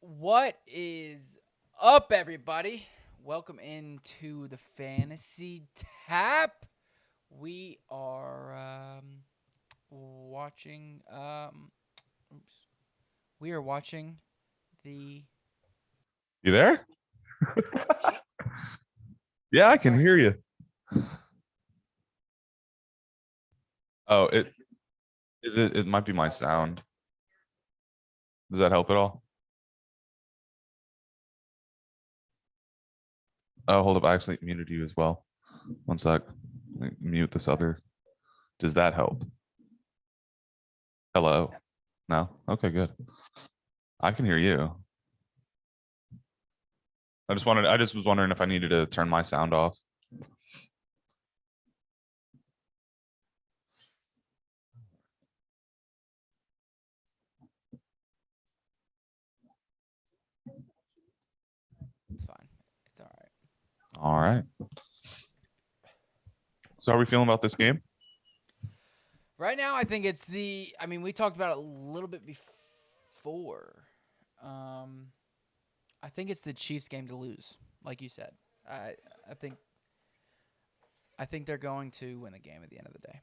What is up, everybody? Welcome into the Fantasy Tap. We are watching. Oops. We are watching the. You there? Yeah, I can hear you. Oh, it might be my sound. Does that help at all? Oh, hold up. I actually muted you as well. One sec. Let me mute this other. Does that help? Hello. No? Okay, good. I can hear you. I just was wondering if I needed to turn my sound off. It's fine. It's all right. All right. So how are we feeling about this game? Right now, I think it's the. I mean, we talked about it a little bit before. Um, I think it's the Chiefs' game to lose, like you said. I I think I think they're going to win the game at the end of the day.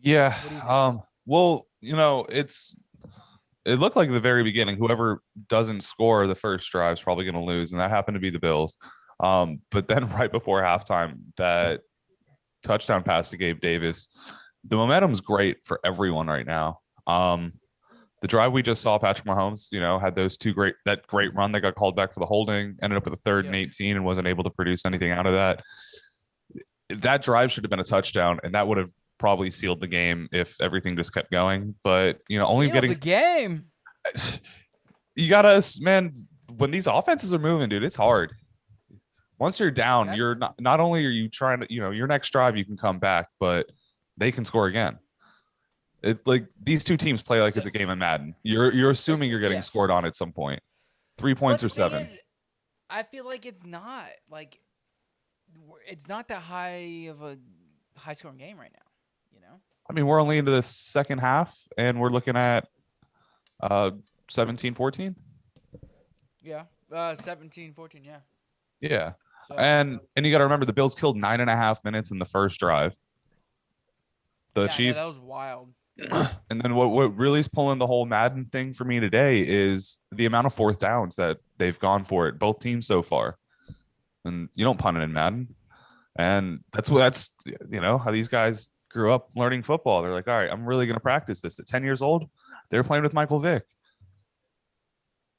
Yeah. What do you think? Well, it looked like at the very beginning, whoever doesn't score the first drive is probably going to lose, and that happened to be the Bills. But then right before halftime, that touchdown pass to Gabe Davis, the momentum's great for everyone right now. The drive we just saw, Patrick Mahomes, had that great run that got called back for the holding, ended up with a third and Yep. 18 and wasn't able to produce anything out of that. That drive should have been a touchdown, and that would have probably sealed the game if everything just kept going. But only Seal the getting game. you gotta, man, when these offenses are moving, dude, it's hard. Once you're down, That you're not only are you trying to, your next drive you can come back, but they can score again. It like these two teams play like so, it's a game of Madden. You're assuming you're getting yes. scored on at some point. 3 points But or the thing seven. is, I feel like it's not that high of a high scoring game right now. You know. I mean, we're only into the second half and we're looking at uh 17-14. Yeah. 17-14. Yeah. Yeah. So. And you got to remember the Bills killed 9.5 minutes in the first drive. The Yeah, I know Chiefs that was wild. And then what really is pulling the whole Madden thing for me today is the amount of fourth downs that they've gone for it, both teams so far. And you don't punt it in Madden. And that's how these guys grew up learning football. They're like, all right, I'm really gonna practice this. At 10 years old, they're playing with Michael Vick.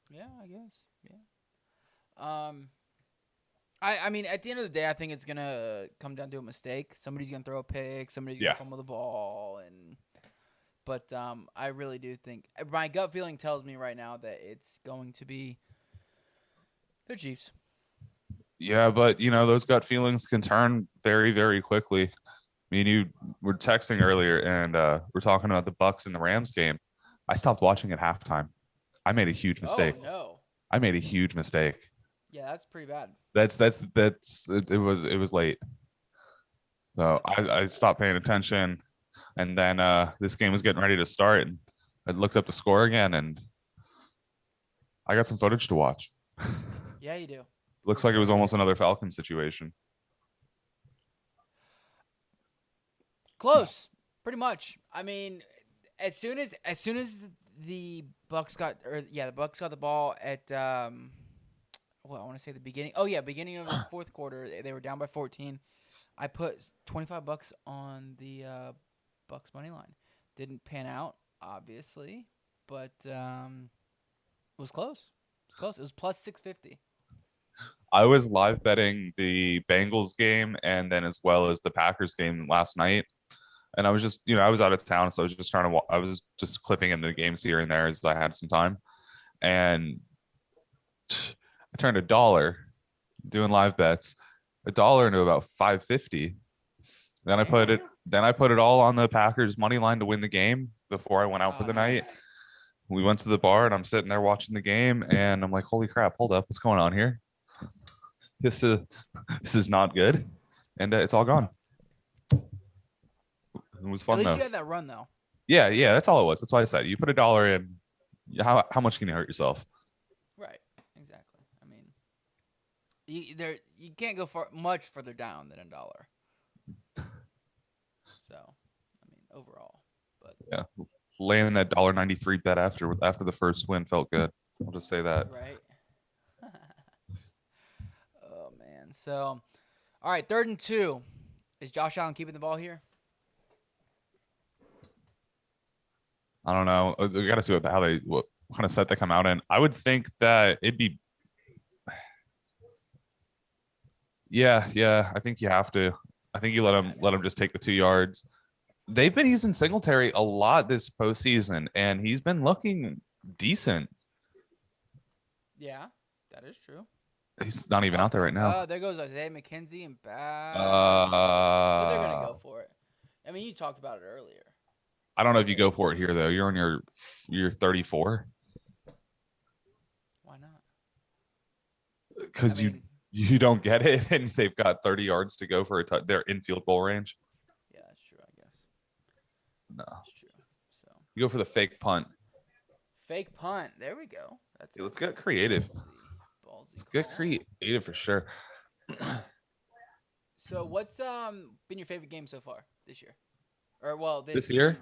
Yeah, I guess. Yeah. I mean, at the end of the day, I think it's gonna come down to a mistake. Somebody's gonna throw a pick. Somebody's gonna Yeah. fumble the ball, but I really do think my gut feeling tells me right now that it's going to be the Chiefs. Yeah, but those gut feelings can turn very, very quickly. Me and you were texting earlier and we're talking about the Bucks and the Rams game. I stopped watching at halftime. I made a huge Oh mistake. no. I made a huge mistake. Yeah, that's pretty bad. It was late. So I stopped paying attention, and then this game was getting ready to start, and I looked up the score again, and I got some footage to watch. Yeah, you do. Looks like it was almost another Falcon situation. Close, pretty much. I mean, as soon as the Bucks got the Bucks got the ball at well, I want to say the beginning. Oh yeah, beginning of the fourth quarter, they were down by 14. I put $25 on the Bucks money line. Didn't pan out, obviously, but it was close. It was close. It was plus 650. I was live betting the Bengals game and then as well as the Packers game last night. And I was just, I was out of town, so I was just trying to, I was just clipping into the games here and there as I had some time. And I turned $1 doing live bets, $1 into about 550. Then I put it, Damn. then I put it all on the Packers money line to win the game before I went out for Oh, the night. nice. We went to the bar and I'm sitting there watching the game and I'm like, holy crap, hold up, what's going on here? This is this is not good, and it's all gone. It was At fun least though. you had that run though. Yeah, that's all it was. That's why I said you put $1 in, how much can you hurt yourself? Right. Exactly. I mean, you can't go much further down than $1. So, I mean, overall, but Yeah, laying that $1.93 bet after the first win felt good. I'll just say that. right. Oh man. So, all right, 3rd and 2. Is Josh Allen keeping the ball here? I don't know. We got to see what kind of set they come out in. I would think that it'd be. Yeah. I think you have to. I think you Yeah, let him just take the 2 yards. They've been using Singletary a lot this postseason, and he's been looking decent. yeah, that is true. He's not even out there right now. There goes Isaiah McKenzie and bad news. But they're gonna Uh, go for it. I mean, you talked about it earlier. I don't know if you go for it here though. You're on your 34 Why not? I because mean, you don't get it, and they've got 30 yards to go for their infield goal range. yeah, that's true. I guess No, that's true. So you go for the fake punt. fake punt. There we go. That's Let's get creative. ballsy Let's get call. creative for sure. So what's been your favorite game so far this year? Or well, This year?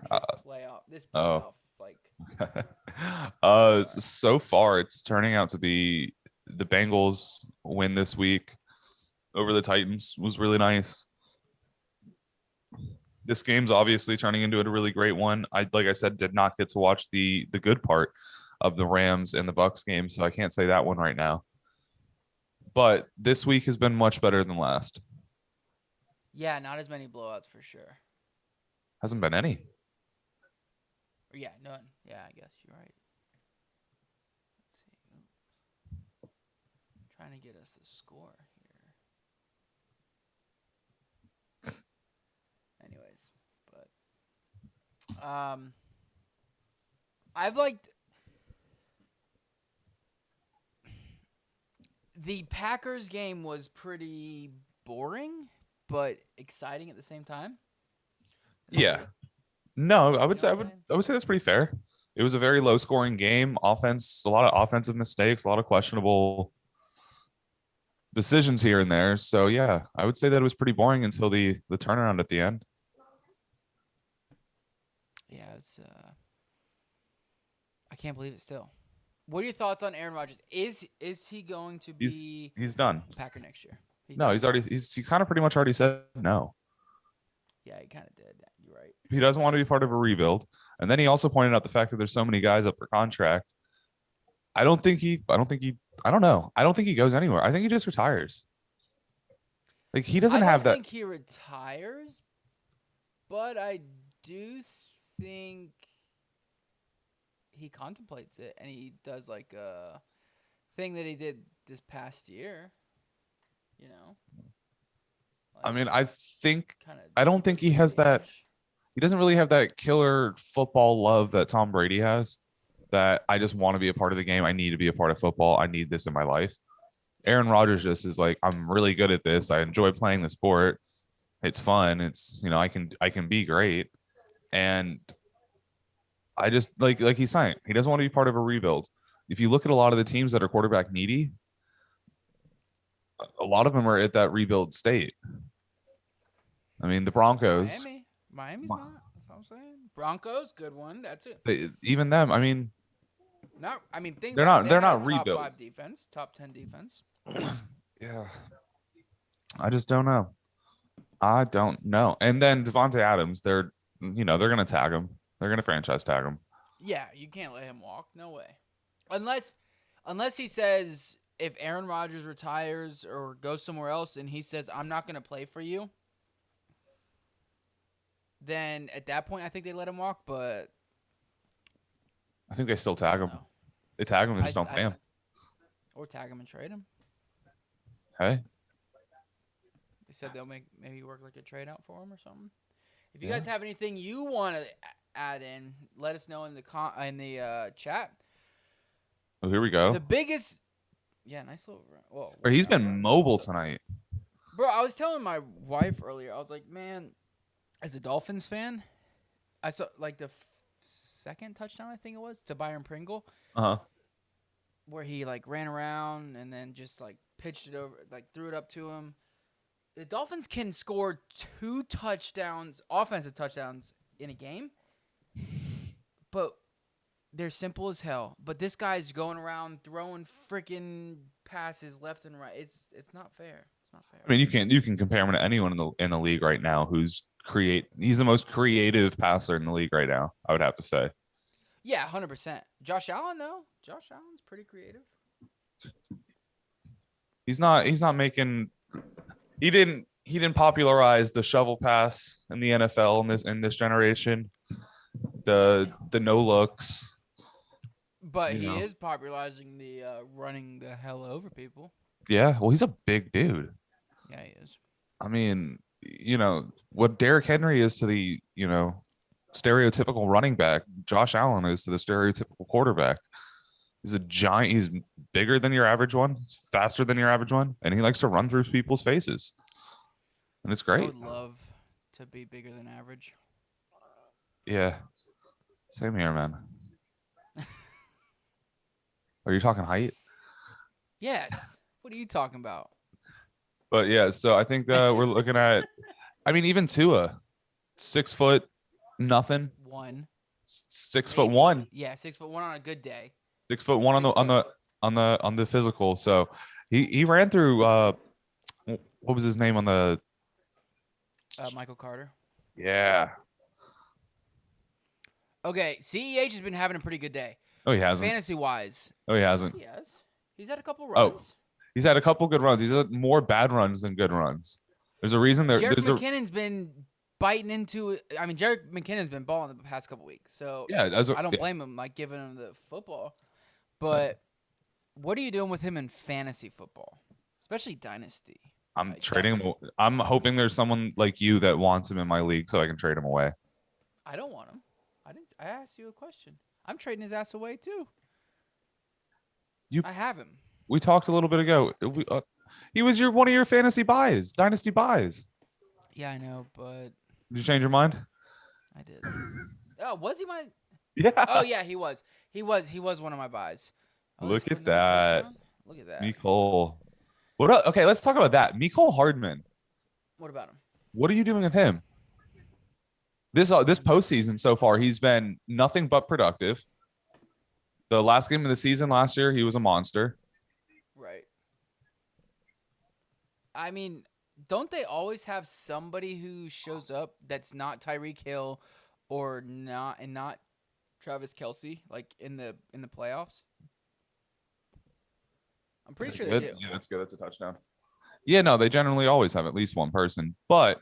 this Oh. playoff like So far it's turning out to be the Bengals win this week over the Titans was really nice. This game's obviously turning into a really great one. Like I said, did not get to watch the good part of the Rams and the Bucks game, so I can't say that one right now. But this week has been much better than last. yeah, not as many blowouts for sure. Hasn't been any. Or yeah, none. Yeah, I guess you're right. Let's see. Oops. Trying to get us the score here. Anyways, but I've liked the Packers game was pretty boring, but exciting at the same time. Yeah. No, I would You know say what I'm I would say that's pretty fair. It was a very low scoring game. Offense, a lot of offensive mistakes, a lot of questionable decisions here and there. So yeah, I would say that it was pretty boring until the turnaround at the end. Yeah, it's I can't believe it still. What are your thoughts on Aaron Rodgers? Is he going to be He's done. a Packer next year? No, done? he's already he kind of pretty much already said no. Yeah, he kind of did. You're right. He doesn't want to be part of a rebuild. And then he also pointed out the fact that there's so many guys up for contract. I don't know. I don't think he goes anywhere. I think he just retires. Like he doesn't have I that. think he retires, but I do think he contemplates it, and he does like a thing that he did this past year. You know. I mean, I think Kinda I don't think he has that. Brady-ish. He doesn't really have that killer football love that Tom Brady has. That I just want to be a part of the game. I need to be a part of football. I need this in my life. Aaron Rodgers just is like, I'm really good at this. I enjoy playing the sport. It's fun. It's I can be great. And I just like he's saying, he doesn't want to be part of a rebuild. If you look at a lot of the teams that are quarterback needy, a lot of them are at that rebuild state. I mean, the Broncos. Miami's not. That's what I'm saying. Broncos, good one. That's it. Even them. I mean, Not. I mean, think they're about not. it. They They're had not a top rebuild. 5 defense, top 10 defense. Yeah. I just don't know. I don't know. And then Devontae Adams, they're gonna tag him. They're gonna franchise tag him. Yeah, you can't let him walk. No way. Unless he says if Aaron Rodgers retires or goes somewhere else and he says I'm not going to play for you, then at that point I think they let him walk, but I think they still tag him. no. They tag him and just don't pay him. Or tag him and trade him. Hey. They said they'll maybe work like a trade out for him or something. If you guys have anything you want to add in, let us know in the chat. Oh, here we go. The biggest, nice little. Whoa, He's been mobile tonight. Bro, I was telling my wife earlier. I was like, man, as a Dolphins fan, I saw like the second touchdown, I think it was, to Byron Pringle, Uh-huh. where he like ran around and then just like pitched it over, like threw it up to him. The Dolphins can score 2 touchdowns, offensive touchdowns in a game, but they're simple as hell. But this guy's going around throwing freaking passes left and right. It's not fair. It's not fair. I mean, you can compare him to anyone in the league right now he's the most creative passer in the league right now, I would have to say. Yeah, 100%. Josh Allen though. Josh Allen's pretty creative. He's not making he didn't popularize the shovel pass in the NFL in this generation. The no looks, But you he know. is popularizing the running the hell over people. Yeah, well, he's a big dude. Yeah, he is. I mean, what Derrick Henry is to the, stereotypical running back, Josh Allen is to the stereotypical quarterback. He's a giant. He's bigger than your average one. He's faster than your average one, and he likes to run through people's faces, and it's I great. would love to be bigger than average. Yeah, same here, man. Are you talking height? Yes. What are you talking about? But yeah, so I think we're looking at. I mean, even Tua, 6 foot nothing, One. 6 foot Maybe. one, Yeah, 6'1" on a good day. 6 foot one on the 6 foot. on the physical. So he ran through. What was his name on the? Michael Carter. Yeah. Okay, CEH has been having a pretty good day. Oh, he hasn't. Fantasy wise. Oh, he hasn't. He has. He's had a couple Oh, runs. he's had a couple good runs. He's had more bad runs than good runs. There's a reason there. Jarek There's a McKinnon's been biting into it. I mean, Jarek McKinnon's been balling the past couple weeks. So yeah. I don't blame him like giving him the football. But what are you doing with him in fantasy football? Especially dynasty. I'm trading him. I'm hoping there's someone like you that wants him in my league so I can trade him away. I don't want him. I asked you a question. I'm trading his ass away too. I have him. We talked a little bit ago. He was one of your fantasy buys, dynasty buys. Yeah, I know, but Did you change your mind? I did. Oh, was he my? Yeah. Oh yeah, he was. He was one of my buys. Oh, he Look scored at another that. touchdown? Look at that. Mecole. What up? Okay, let's talk about that. Mecole Hardman. What about him? What are you doing with him? This postseason so far, he's been nothing but productive. The last game of the season last year, he was a monster. Right. I mean, don't they always have somebody who shows up that's not Tyreek Hill or not Travis Kelce, like in the playoffs? I'm pretty sure they do. Yeah, that's good. That's a touchdown. Yeah, no, they generally always have at least one person, but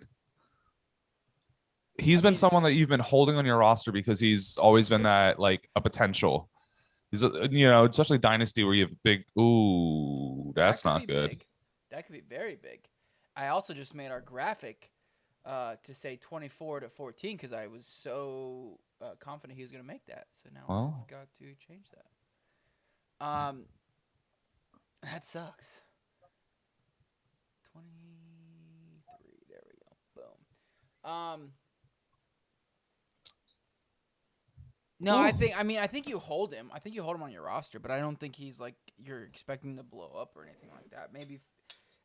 he's been someone that you've been holding on your roster because he's always been that like a potential. He's especially dynasty where you have big. Ooh, that's not good. Big. That could be very big. I also just made our graphic to say 24-14 because I was so confident he was going to make that. So now I've got to change that. That sucks. 23. There we go. Boom. No, Ooh. I think you hold him. I think you hold him on your roster, but I don't think he's like you're expecting to blow up or anything like that. Maybe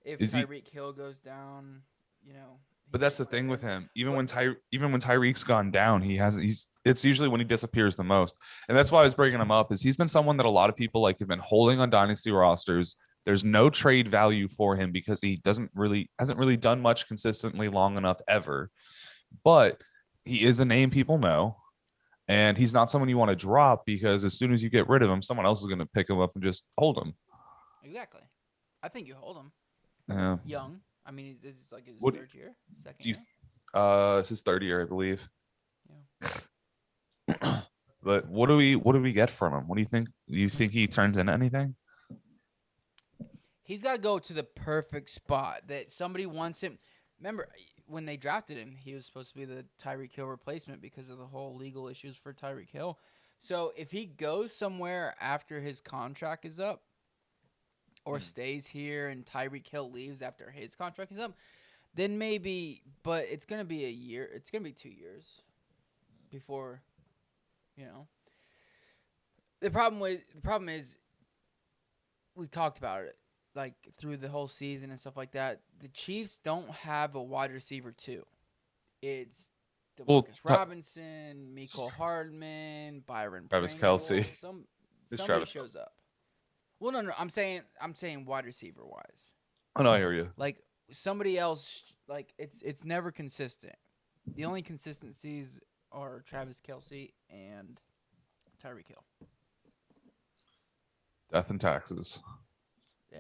if Tyreek Hill goes down, But that's the thing with him. Even when Tyreek's gone down, it's usually when he disappears the most. And that's why I was bringing him up is he's been someone that a lot of people have been holding on dynasty rosters. There's no trade value for him because he hasn't really done much consistently long enough ever. But he is a name people know. And he's not someone you want to drop because as soon as you get rid of him, someone else is going to pick him up and just hold him. Exactly. I think you hold him. Yeah. Young. I mean, it's like his third year, second year. It's his third year, I believe. Yeah. But what do we get from him? What do you think? Do you think he turns into anything? He's got to go to the perfect spot that somebody wants him. Remember, when they drafted him, he was supposed to be the Tyreek Hill replacement because of the whole legal issues for Tyreek Hill. So if he goes somewhere after his contract is up or stays here and Tyreek Hill leaves after his contract is up, then maybe, but it's going to be a year. It's going to be 2 years before You know, the problem is we've talked about it like through the whole season and stuff like that. The Chiefs don't have a wide receiver too. It's Well, Demarcus Robinson, Mecole Hardman, Byron Travis Pringle. Kelsey. It's Somebody Travis shows Kelsey. up. Well, no, I'm saying wide receiver wise. Oh no, I hear you. Like somebody else, like it's never consistent. The only consistencies are Travis Kelsey and Tyreek Hill Death and taxes.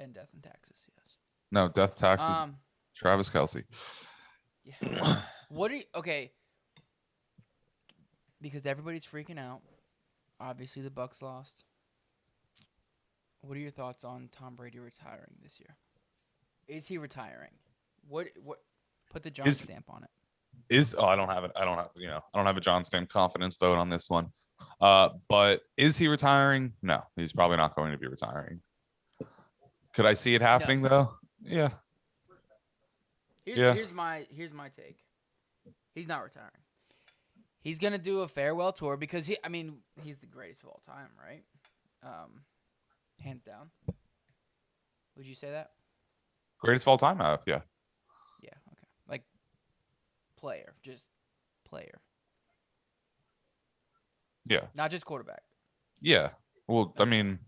and Death and Taxes. Yes. No, death taxes. Um. Travis Kelsey. Yeah. Okay? Because everybody's freaking out. Obviously, the Bucks lost. What are your thoughts on Tom Brady retiring this year? Is he retiring? What? Put the John stamp on it. I don't have it. I don't have a John Stamp confidence vote on this one. But is he retiring? No, he's probably not going to be retiring. Could I see it happening though? Yeah. Here's my take. He's not retiring. He's gonna do a farewell tour because he's the greatest of all time, right? Hands down. Would you say that? Greatest of all time? Yeah. Yeah. Okay. Like player, just player. Yeah. Not just quarterback. Yeah. Well, I mean,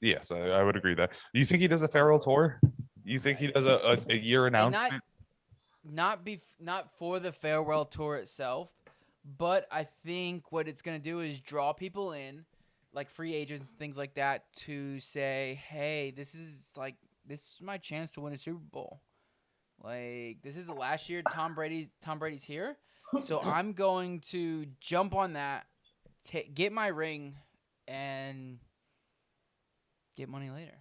yes, I would agree that. Do you think he does a farewell tour? You think he does a year announcement? Not for the farewell tour itself, but I think what it's gonna do is draw people in, like free agents, things like that, to say, hey, this is my chance to win a Super Bowl. Like this is the last year Tom Brady's here, so I'm going to jump on that, get my ring, and get money later.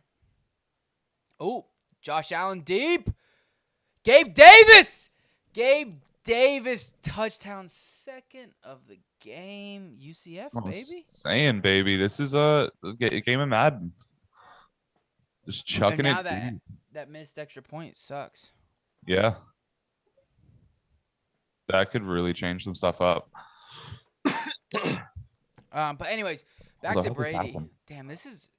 Oh, Josh Allen deep. Gabe Davis touchdown, second of the game. UCF, baby. Saying, baby, this is a game of Madden. Just chucking and now it. that missed extra point sucks. Yeah. That could really change some stuff up. But anyways, back to Brady. Damn, this is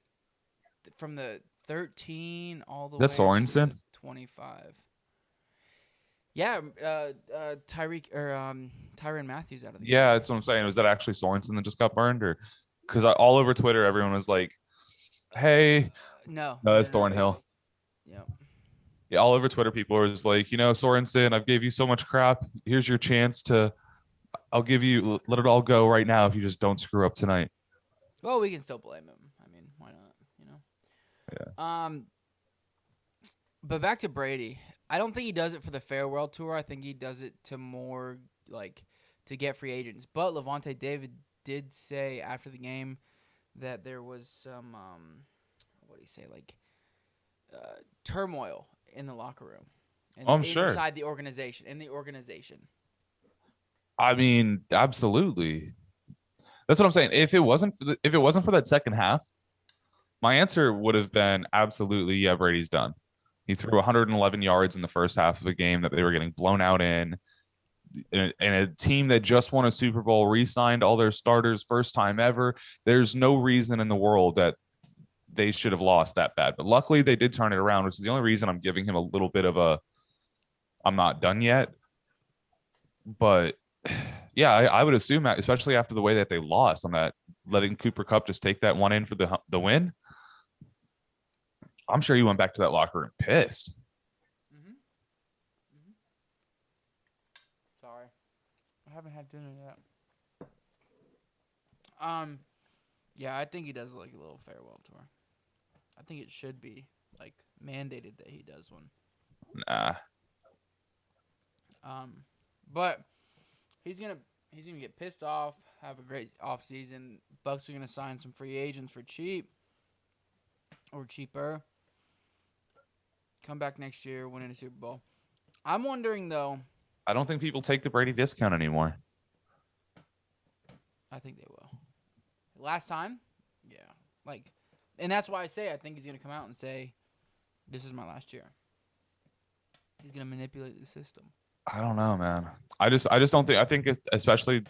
from the 13 all the way Sorensen? to 25. Yeah, Tyrann Mathieu out of the game. Yeah, that's what I'm saying. Was that actually Sorensen that just got burned, or because all over Twitter everyone was like, "Hey, no, it's Thornhill." Yep. Yeah, all over Twitter people were just like, Sorensen, I've gave you so much crap. Here's your chance to. I'll give you. Let it all go right now if you just don't screw up tonight. Well, we can still blame him. I mean, why not? Yeah. But back to Brady. I don't think he does it for the farewell tour. I think he does it to more to get free agents. But Levante David did say after the game that there was some what do you say turmoil in the locker room. And I'm sure inside the organization. I mean, absolutely. That's what I'm saying. If it wasn't for that second half, my answer would have been absolutely, yeah, Brady's done. He threw 111 yards in the first half of a game that they were getting blown out in. And a team that just won a Super Bowl re-signed all their starters first time ever. There's no reason in the world that they should have lost that bad. But luckily they did turn it around, which is the only reason I'm giving him a little bit of a I'm not done yet. But yeah, I would assume that, especially after the way that they lost on that, letting Cooper Kupp just take that one in for the win. I'm sure he went back to that locker room pissed. Sorry, I haven't had dinner yet. Yeah, I think he does a little farewell tour. I think it should be mandated that he does one. Nah. But he's gonna get pissed off. Have a great off season. Bucks are gonna sign some free agents for cheap or cheaper. Come back next year, winning a Super Bowl. I'm wondering though. I don't think people take the Brady discount anymore. I think they will. Last time, yeah, and that's why I say I think he's gonna come out and say, "This is my last year." He's gonna manipulate the system. I don't know, man. I just don't think. I think especially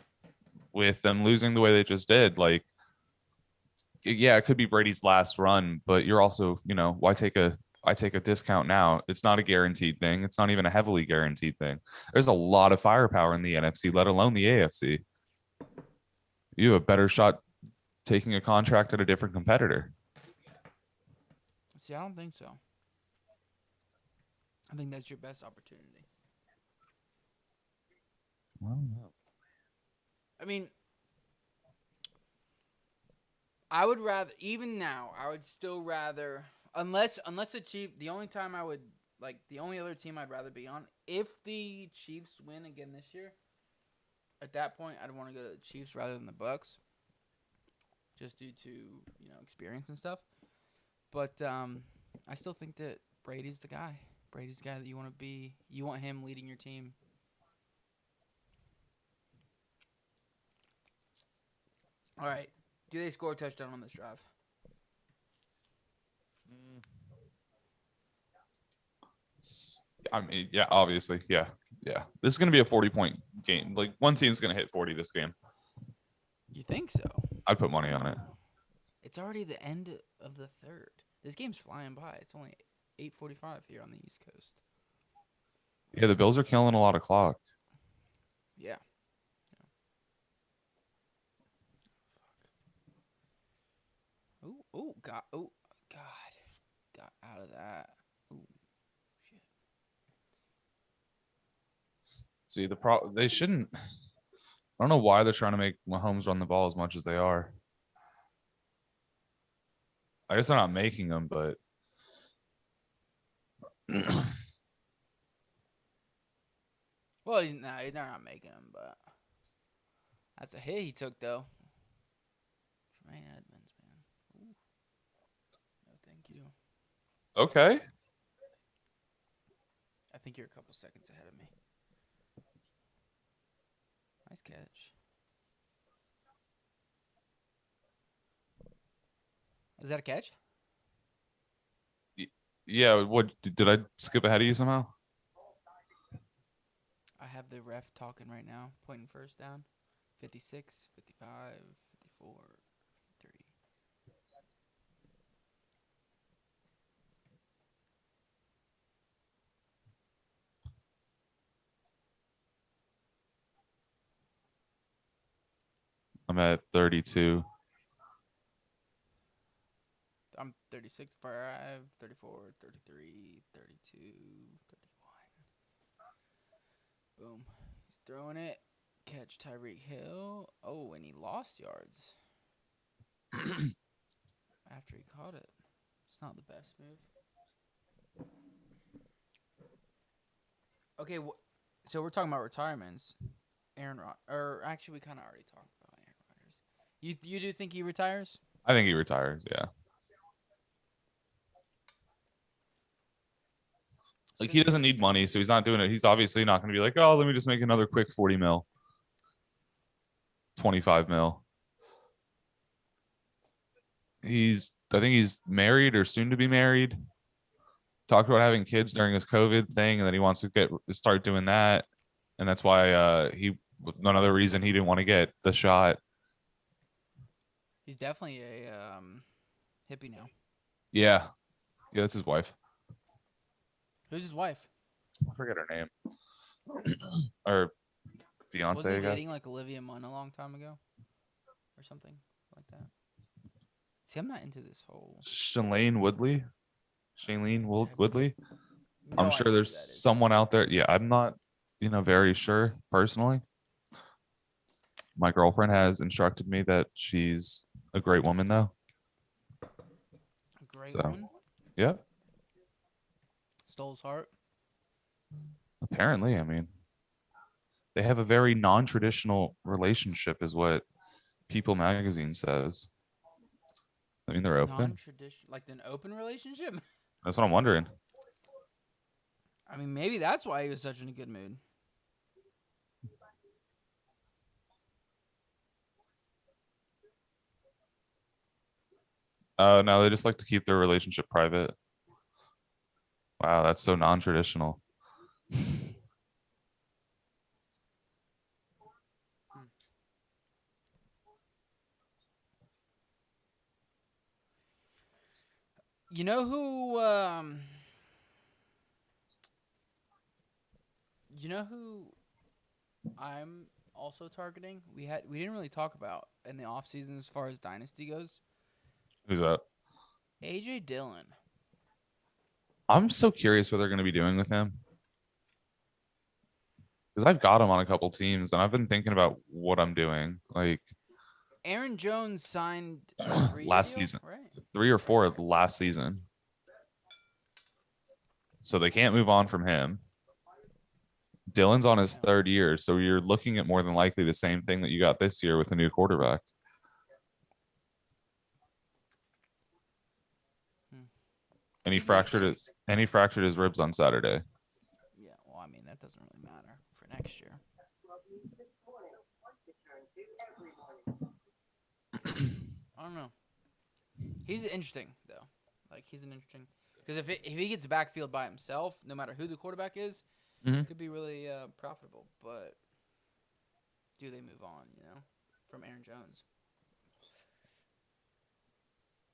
with them losing the way they just did. Like, yeah, it could be Brady's last run, but you're also, why take a discount now? It's not a guaranteed thing. It's not even a heavily guaranteed thing. There's a lot of firepower in the NFC, let alone the AFC. You have a better shot taking a contract at a different competitor. See, I don't think so. I think that's your best opportunity. Well, I mean, I would rather even now. I would still rather unless the Chiefs. The only time I would like the only other team I'd rather be on if the Chiefs win again this year. At that point, I'd want to go to the Chiefs rather than the Bucks, just due to experience and stuff. But I still think that Brady's the guy. Brady's the guy that you want to be. You want him leading your team. All right. Do they score a touchdown on this drive? I mean, yeah, obviously, yeah. This is going to be a 40-point game. Like, one team's going to hit 40 this game. You think so? I'd put money on it. It's already the end of the third. This game's flying by. It's only 8:45 here on the East Coast. Yeah, the Bills are killing a lot of clock. Yeah. Oh, God. Oh, God. Got out of that. Ooh, shit. See, they shouldn't. I don't know why they're trying to make Mahomes run the ball as much as they are. I guess they're not making them, but Well, they're not making him, but that's a hit he took, though. Tremaine Edmonds, man. Ooh. No, thank you. okay. I think you're a couple seconds ahead of me. Nice catch. Is that a catch? Yeah, what did I skip ahead of you somehow? I have the ref talking right now, pointing first down. 56, 55, 54, 53. I'm at 32. I'm 36, 5, 34, 33, 32, 31. Boom. He's throwing it. Catch Tyreek Hill. Oh, and he lost yards after he caught it. It's not the best move. Okay, so we're talking about retirements. Or actually, we kind of already talked about Aaron Rodgers. You do think he retires? I think he retires, yeah. Like, he doesn't need money, so he's not doing it. He's obviously not going to be like, oh, let me just make another quick 40 mil, 25 mil. I think he's married or soon to be married. Talked about having kids during his COVID thing, and then he wants to start doing that. And that's why another reason he didn't want to get the shot. He's definitely a hippie now. Yeah. Yeah, that's his wife. Who's his wife? I forget her name. Or fiance, Wasn't he I guess. dating like Olivia Munn a long time ago? Or something like that? See, I'm not into this whole... Shailene Woodley? Woodley? No I'm sure idea who there's that is. someone out there. Yeah, I'm not, very sure personally. My girlfriend has instructed me that she's a great woman, though. A great So, woman? yeah. Stole his heart? Apparently, I mean, they have a very non-traditional relationship, is what People Magazine says. I mean, they're open. Non-traditional, like an open relationship? That's what I'm wondering. I mean, maybe that's why he was such in a good mood. No, they just like to keep their relationship private. Wow, that's so non-traditional. You know who? You know who I'm also targeting? We didn't really talk about in the offseason as far as dynasty goes. Who's that? AJ Dillon. I'm so curious what they're going to be doing with him because I've got him on a couple teams and I've been thinking about what I'm doing. Like Aaron Jones signed a 3-year last deal, season, right? 3 or 4 last season. So they can't move on from him. Dylan's on his Yeah. 3rd year. So you're looking at more than likely the same thing that you got this year with a new quarterback. Hmm. And He's interesting. he fractured his ribs on Saturday. Yeah. Well, I mean that doesn't really matter for next year. I don't know. He's interesting though. Like he's an interesting because if he gets backfield by himself, no matter who the quarterback is, Mm-hmm. could be really profitable. But do they move on? You know, from Aaron Jones.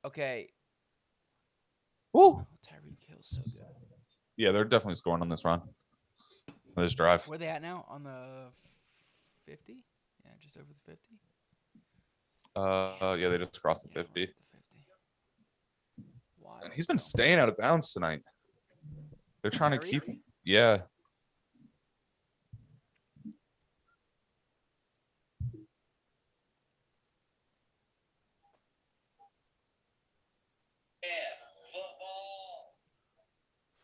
Okay. Woo. Oh, Tyreek Hill's so good. Yeah, they're definitely scoring on this run. This drive. Where they at now? On the 50? Yeah, just over the 50. Yeah, they just crossed the Yeah, 50. right at the 50. Wild, He's been bro. staying out of bounds tonight. They're trying to keep. Tyreek? Yeah.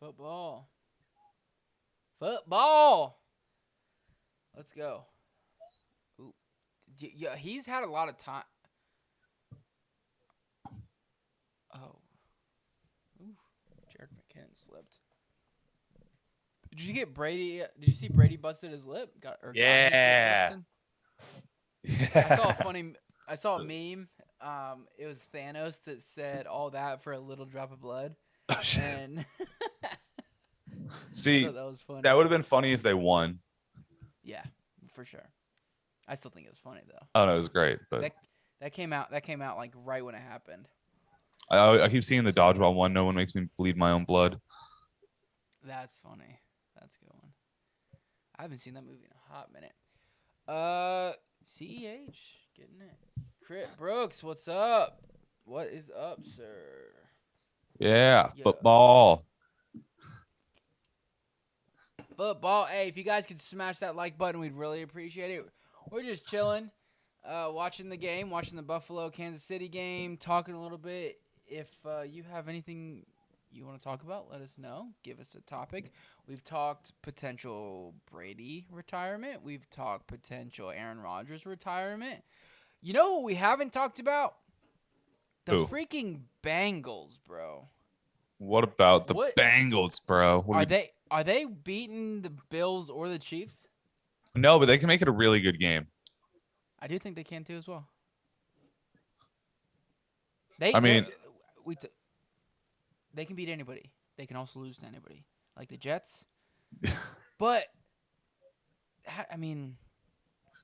Football. Football. Let's go. Ooh. Yeah, he's had a lot of time. Oh. Ooh. Jerick McKinnon slipped. Did you get Brady? Did you see Brady busted his lip? Got his lip Yeah. busted? I saw a Yeah. funny. I saw a meme. It was Thanos that said all that for a little drop of blood, Oh, shit. and I See, thought that was funny. that would have been funny if they won. Yeah, for sure. I still think it was funny though. Oh no, it was great, but That came out. That came out like right when it happened. I keep seeing the dodgeball one. No one makes me bleed my own blood. That's funny. That's a good one. I haven't seen that movie in a hot minute. CEH getting it. Crit Brooks, what's up? What is up, sir? Yeah, Yo. football. Football. Hey, if you guys could smash that like button, we'd really appreciate it. We're just chilling, watching the game, watching the Buffalo Kansas City game, talking a little bit. If you have anything you want to talk about, let us know. Give us a topic. We've talked potential Brady retirement. We've talked potential Aaron Rodgers retirement. You know what we haven't talked about? The Who? freaking Bengals, bro. What about the What Bengals, bro? What are they beating the Bills or the Chiefs? No, but they can make it a really good game. I do think they can too as well. I mean, They can beat anybody. They can also lose to anybody, like the Jets. But I mean,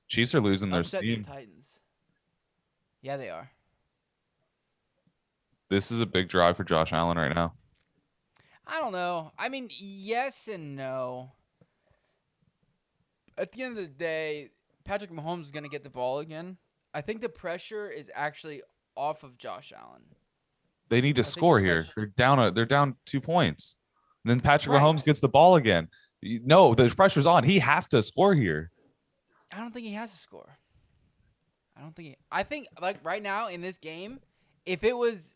Chiefs are losing their upset the steam. Titans. Yeah, they are. This is a big drive for Josh Allen right now. I don't know. I mean, yes and no. At the end of the day, Patrick Mahomes is going to get the ball again. I think the pressure is actually off of Josh Allen. They need to score here. They're down 2 points. And then Patrick Mahomes gets the ball again. No, the pressure's on. He has to score here. I don't think he has to score. I think like right now in this game, if it was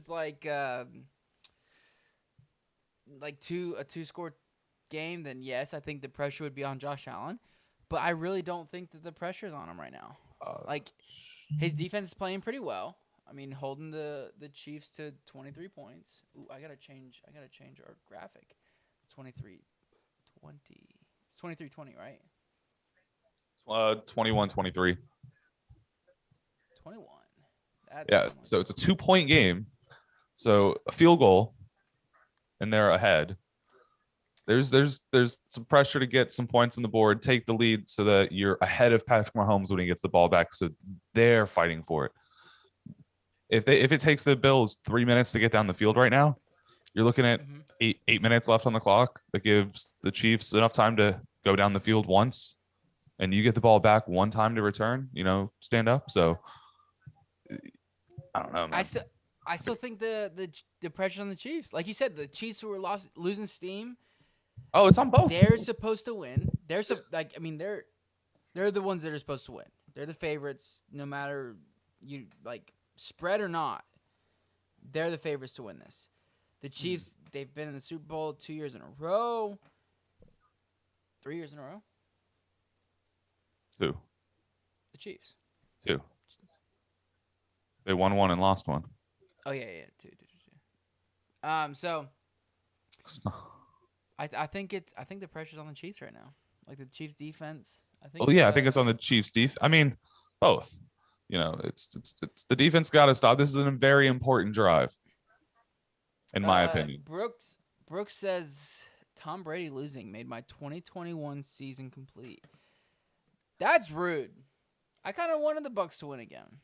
like a two-score game, then yes, I think the pressure would be on Josh Allen. But I really don't think that the pressure's on him right now. Like his defense is playing pretty well. I mean, holding the Chiefs to 23 points. Ooh, I gotta change our graphic. 23-20. It's 23-20, right? 21-23. 21. Yeah, so it's a 2-point game. So a field goal, and they're ahead. There's some pressure to get some points on the board, take the lead so that you're ahead of Patrick Mahomes when he gets the ball back. So they're fighting for it. if it takes the Bills 3 minutes to get down the field right now, you're looking at Hmm. 8 minutes left on the clock. That gives the Chiefs enough time to go down the field once, and you get the ball back one time to return. Stand up. So I don't know, I man. still I still think the pressure on the Chiefs. Like you said, the Chiefs who were losing steam. Oh, it's on both. They're supposed to win. This- They're the ones that are supposed to win. They're the favorites, no matter you like spread or not. They're the favorites to win this. The Chiefs, they've been in the Super Bowl 2 years in a row, 3 years in a row. Two, The Chiefs. two. They won one and lost one. Oh yeah, two. So I think the pressure's on the Chiefs right now. Like the Chiefs defense. Oh yeah, I think it's on the Chiefs' defense. I mean, both. It's the defense got to stop. This is a very important drive, in my opinion. Brooks says Tom Brady losing made my 2021 season complete. That's rude. I kind of wanted the Bucks to win again.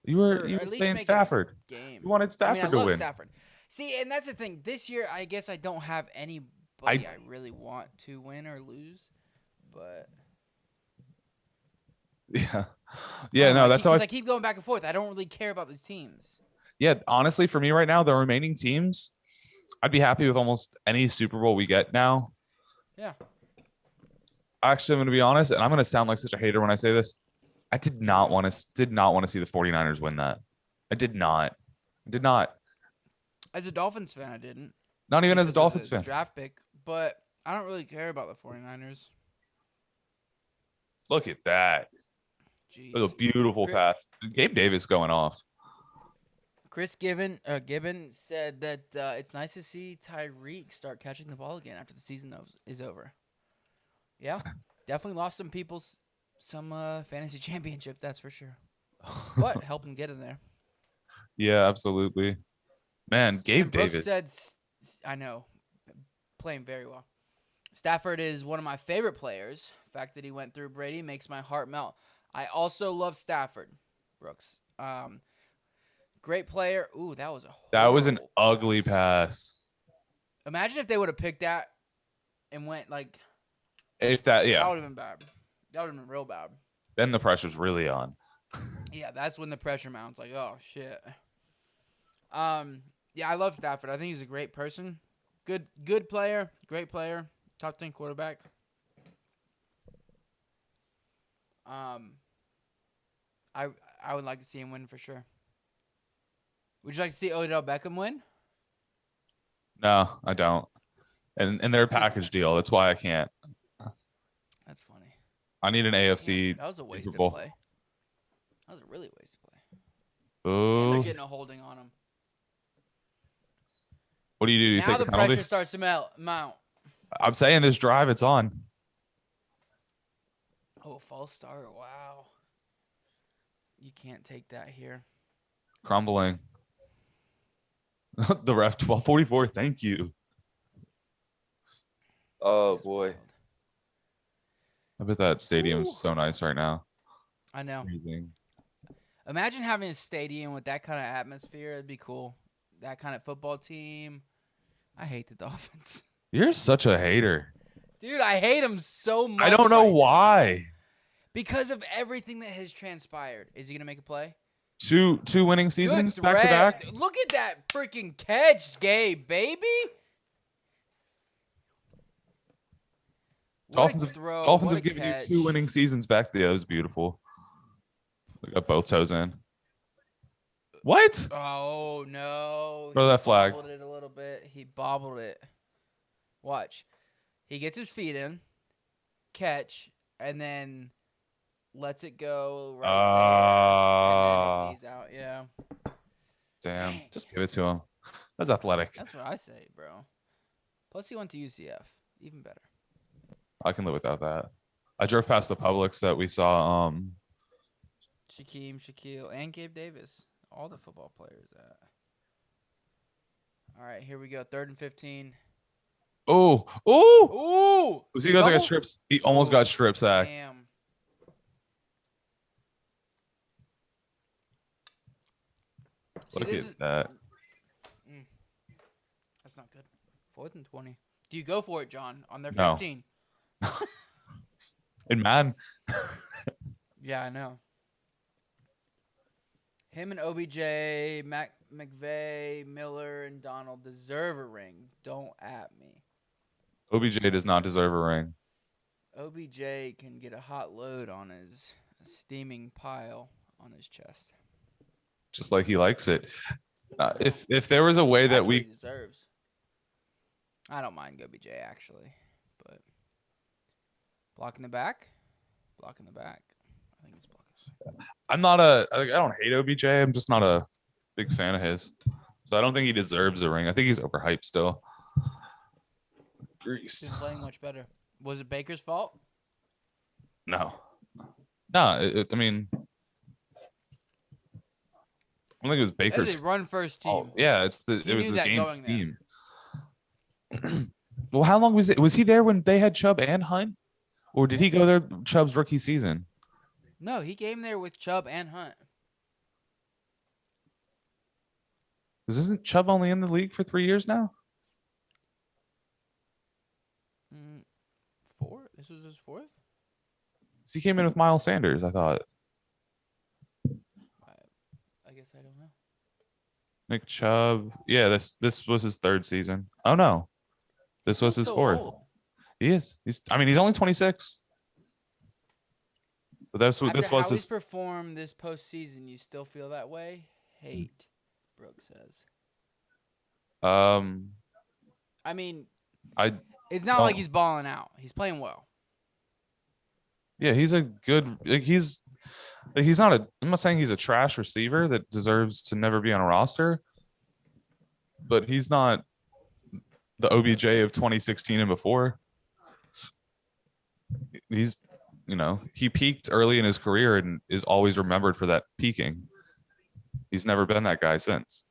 You were at least saying make it Stafford. Game. You wanted Stafford to love win. Stafford. See, and that's the thing. This year, I guess I don't have anybody I really want to win or lose, but Yeah, yeah. No, that's how I keep going back and forth. I don't really care about these teams. Yeah, honestly, for me right now, the remaining teams, I'd be happy with almost any Super Bowl we get now. Yeah. Actually, I'm going to be honest, and I'm going to sound like such a hater when I say this. I did not want to see the 49ers win that. I did not. As a Dolphins fan, I didn't. Not even as a Dolphins fan. Draft pick, but I don't really care about the 49ers. Look at that. Jeez. It was a beautiful pass. Gabe Davis going off. Chris Gibbon said that it's nice to see Tyreek start catching the ball again after the season is over. Yeah, definitely lost some fantasy championships, that's for sure. But help him get in there. Yeah, absolutely. Man, Gabe Davis said, I know, playing very well. Stafford is one of my favorite players. The fact that he went through Brady makes my heart melt. I also love Stafford, Brooks. Great player. Ooh, that was an ugly pass. Imagine if they would have picked that and went like. If that, yeah. That would have been bad. That would have been real bad. Then the pressure's really on. Yeah, that's when the pressure mounts. Like, oh shit. Yeah, I love Stafford. I think he's a great person. Good player. Great player. Top 10 quarterback. I would like to see him win for sure. Would you like to see Odell Beckham win? No, I don't. And they're a package deal. That's why I can't. That's funny. I need an AFC. Yeah, that was a waste of Bowl. play. That was a really waste of play. Ooh. And they're getting a holding on him. What do? You now take the the penalty? pressure starts to mount. I'm saying this drive, it's on. Oh, false start. Wow. You can't take that here. Crumbling. The ref 12:44. Thank you. Oh boy. I bet that stadium's so nice right now. I know. Amazing. Imagine having a stadium with that kind of atmosphere. It'd be cool. That kind of football team. I hate the Dolphins. You're such a hater. Dude, I hate them so much. I don't know why. Because of everything that has transpired. Is he going to make a play? Two winning seasons back to back. Look at that freaking catch, Gabe, baby. Dolphins have given you 2 winning seasons back there. It was beautiful. They got both toes in. What? Oh, no. Throw that flag. He bobbled it a little bit. He bobbled it. Watch. He gets his feet in, catch, and then lets it go right there. And then his knees out. Yeah. Damn. Dang. Just give it to him. That's athletic. That's what I say, bro. Plus, he went to UCF. Even better. I can live without that. I drove past the Publix that we saw. Shaquille, and Gabe Davis. All the football players. All right, here we go. 3rd and 15. Oh! Ooh! He goes like a strip. He almost got strip sacked. Damn. See, Look this at is that. mm, that's not good. 4th and 20. Do you go for it, John? On their No. 15. And man, Yeah, I know. Him and OBJ, McVay, Miller, and Donald deserve a ring. Don't at me. OBJ does not deserve a ring. OBJ can get a hot load on his steaming pile on his chest. Just like he likes it. I know. If there was a way that That's what he we deserves. I don't mind OBJ actually, but blocking the back, blocking the back. I think he's blocking. I don't hate OBJ. I'm just not a big fan of his. So I don't think he deserves a ring. I think he's overhyped still. He's Grease. been playing much better. Was it Baker's fault? No. No, I mean, I don't think it was That Baker's is a run first team. fault. Yeah, it He was knew the that game going there. scheme. Well, how long was it? Was he there when they had Chubb and Hunt? Or did he go there Chubb's rookie season? No, he came there with Chubb and Hunt. Because isn't Chubb only in the league for 3 years now? 4? This was his 4th? He came in with Miles Sanders, I thought. I guess I don't know. Nick Chubb. Yeah, this was his 3rd season. Oh no. This was He's his so 4th. old. He is. He's only 26. But that's what After this was how he's his performed this postseason, you still feel that way? Hate, Brooks says. I mean, I it's not like he's balling out. He's playing well. yeah, he's a good he's not I'm not saying he's a trash receiver that deserves to never be on a roster, but he's not the OBJ of 2016 and before. He's he peaked early in his career and is always remembered for that peaking. He's never been that guy since.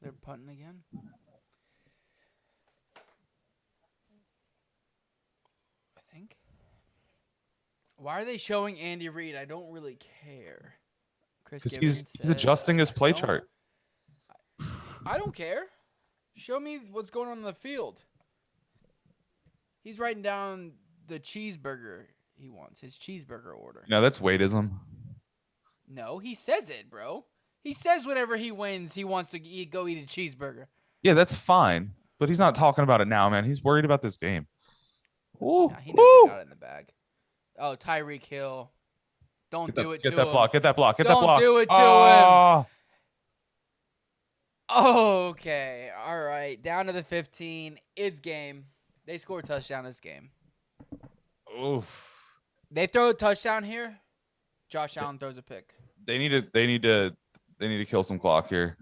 They're punting again. I think. Why are they showing Andy Reid? I don't really care. Because he's adjusting his play chart. I don't care. Show me what's going on in the field. He's writing down the cheeseburger he wants, his cheeseburger order. No, that's weightism. No, he says it, bro. He says whenever he wins, he wants to go eat a cheeseburger. Yeah, that's fine. But he's not talking about it now, man. He's worried about this game. Ooh, Nah, he knows he got it in the bag. Oh, Tyreek Hill. Don't do it to him. Get that block. Get that block. Get that Don't block. do it to him. Okay. All right. Down to the 15. It's game. They score a touchdown this game. Oof. They throw a touchdown here. Josh Allen throws a pick. They need to kill some clock here.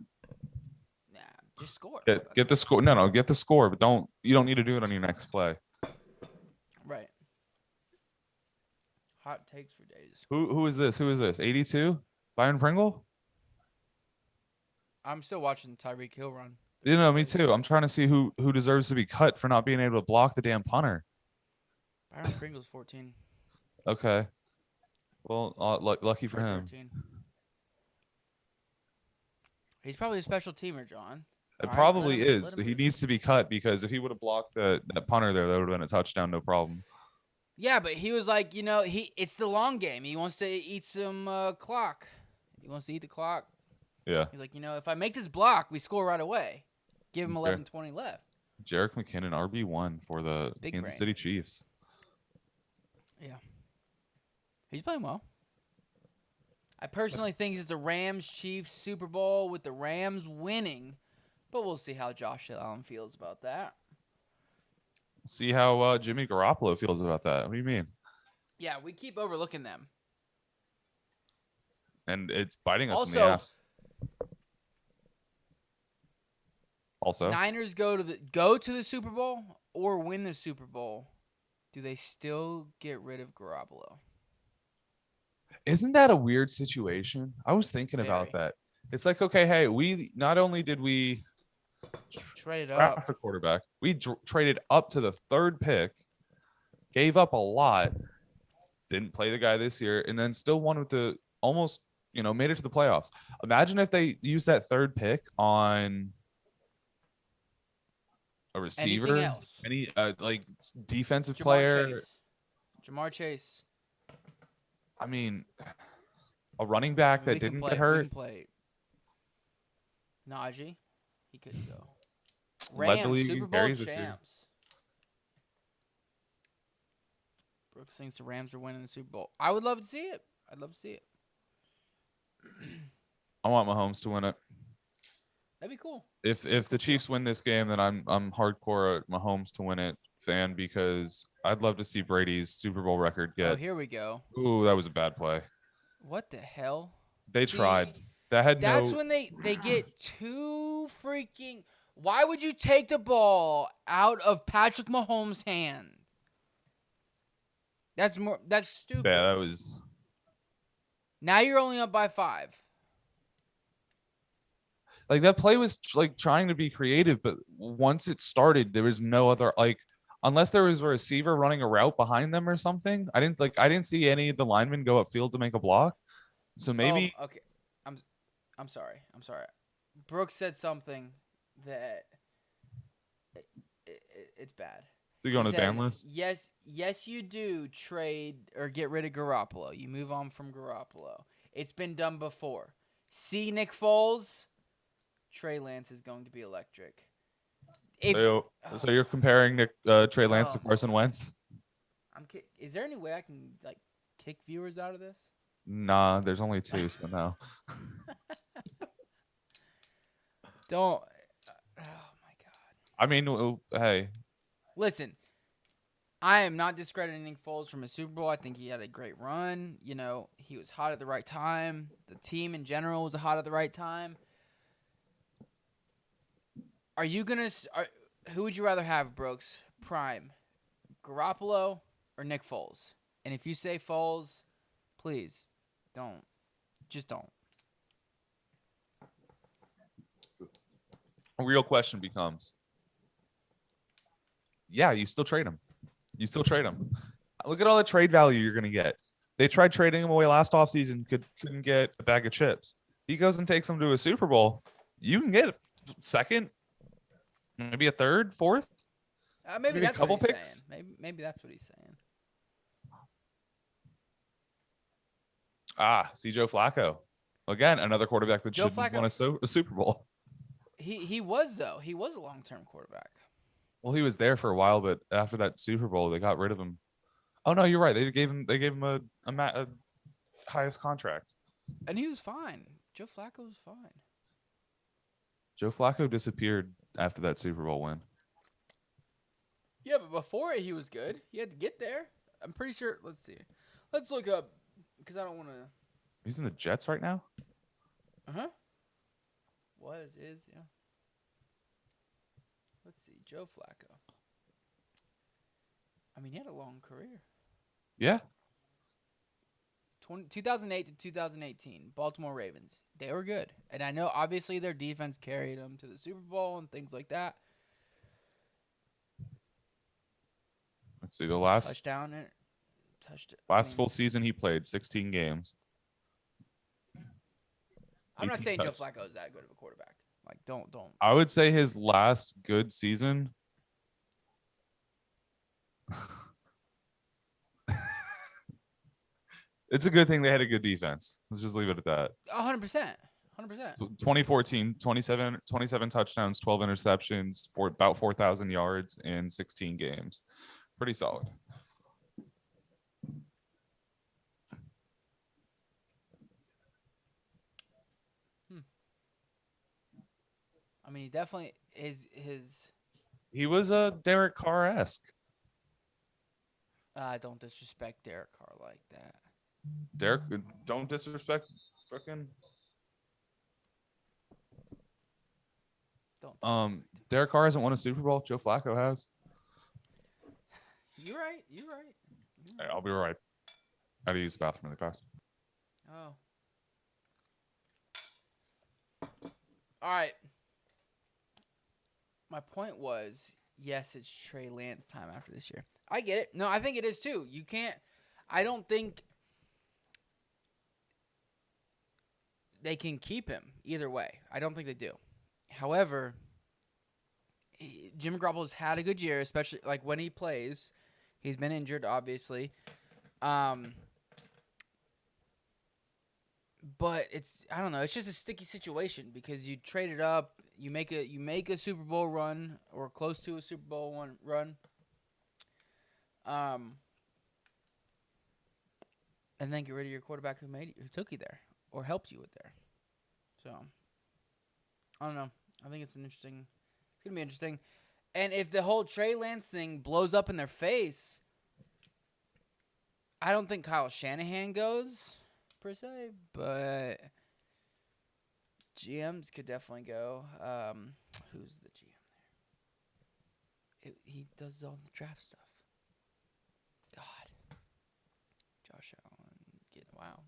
Nah, just score. Get the score. No, get the score, but you don't need to do it on your next play. Right. Hot takes for days. Who is this? 82? Byron Pringle? I'm still watching Tyreek Hill run. Me too. I'm trying to see who deserves to be cut for not being able to block the damn punter. Byron Pringle's 14. Okay. Well, lucky for him. 13. He's probably a special teamer, John. It probably is. He needs to be cut because if he would have blocked that punter there, that would have been a touchdown, no problem. Yeah, but he was like, it's the long game. He wants to eat some clock. He wants to eat the clock. Yeah. He's like, if I make this block, we score right away. Give him 11:20 left. Jerick McKinnon, RB1 for the Kansas City Chiefs. Yeah. He's playing well. I personally think it's the Rams-Chiefs Super Bowl with the Rams winning, but we'll see how Josh Allen feels about that. See how Jimmy Garoppolo feels about that. What do you mean? Yeah, we keep overlooking them. And it's biting us in the ass. Also, Niners go to the Super Bowl or win the Super Bowl. Do they still get rid of Garoppolo? Isn't that a weird situation? I was thinking about that. It's like, okay, hey, we not only did we trade draft a quarterback, we traded up to the 3rd pick, gave up a lot, didn't play the guy this year, and then still won with the almost, made it to the playoffs. Imagine if they used that third pick on a Anything receiver, else? any like defensive Jamar player. Chase. Jamar Chase. I mean, a running I back mean, that we can didn't get play. We hurt, can play. Najee. He couldn't go. led the Rams, league Super in Bowl carries this year. champs. Brooks thinks the Rams are winning the Super Bowl. I would love to see it. I'd love to see it. I want Mahomes to win it. That'd be cool. If the Chiefs win this game, then I'm hardcore Mahomes to win it fan, because I'd love to see Brady's Super Bowl record Oh, get. here we go. Ooh, that was a bad play. What the hell? They See, tried. That had that's no. when they get too freaking. Why would you take the ball out of Patrick Mahomes' hand? That's stupid. Yeah, that was. Now you're only up by 5. Like, that play was like trying to be creative, but once it started, there was no other, like, unless there was a receiver running a route behind them or something. I didn't see any of the linemen go upfield to make a block. So maybe. Okay. I'm sorry. I'm sorry. Brooks said something that it's bad. So you go on He the ban says, list? yes, you do trade or get rid of Garoppolo. You move on from Garoppolo. It's been done before. See Nick Foles? Trey Lance is going to be electric. So you're comparing Trey Lance to Carson Wentz? Is there any way I can kick viewers out of this? Nah, there's only 2, so no. Don't. Oh my God. I mean, hey, Listen, I am not discrediting Nick Foles from a Super Bowl. I think he had a great run. He was hot at the right time. The team in general was hot at the right time. Are you gonna? Who would you rather have, Brooks? Prime, Garoppolo or Nick Foles? And if you say Foles, please don't. Just don't. a real question becomes, yeah, you still trade him. You still trade him. Look at all the trade value you're going to get. They tried trading him away last offseason, couldn't get a bag of chips. He goes and takes them to a Super Bowl. You can get a second, maybe a third, fourth. Maybe that's a couple what he's picks. saying. Maybe that's what he's saying. See Joe Flacco. Again, another quarterback that should have won a Super Bowl. He was, though. He was a long-term quarterback. Well, he was there for a while, but after that Super Bowl, they got rid of him. Oh no, you're right. They gave him a highest contract. And he was fine. Joe Flacco was fine. Joe Flacco disappeared after that Super Bowl win. Yeah, but before it, he was good. He had to get there. I'm pretty sure. Let's see. Let's look up because I don't want to. He's in the Jets right now. Is yeah. Let's see. Joe Flacco. I mean, he had a long career. Yeah. 2008 to 2018, Baltimore Ravens. They were good. And I know, obviously, their defense carried them to the Super Bowl and things like that. Let's see. The last touchdown. Full season he played, 16 games. I'm not saying Joe Flacco is that good of a quarterback. Don't. I would say his last good season. It's a good thing they had a good defense. Let's just leave it at that. 100%. 100%. 2014, 27 touchdowns, 12 interceptions, for about 4,000 yards in 16 games. Pretty solid. I mean, he definitely his. He was a Derek Carr-esque. Don't disrespect Derek Carr like that. Derek, don't disrespect fucking. Don't. Derek Carr hasn't won a Super Bowl. Joe Flacco has. You're right. Hey, I'll be right. I had to use the bathroom really fast. Oh. All right. My point was, yes, it's Trey Lance time after this year. I get it. No, I think it is too. You can't. I don't think they can keep him either way. I don't think they do. However, Jimmy Garoppolo's had a good year, especially like when he plays. He's been injured, obviously. But it's I don't know. It's just a sticky situation because you trade it up, you make a Super Bowl run or close to a Super Bowl run, and then get rid of your quarterback who took you there or helped you with there. So I don't know. I think it's an interesting. It's gonna be interesting. And if the whole Trey Lance thing blows up in their face, I don't think Kyle Shanahan goes per se, but GMs could definitely go. Who's the GM there? He does all the draft stuff. God, Josh Allen. Wow.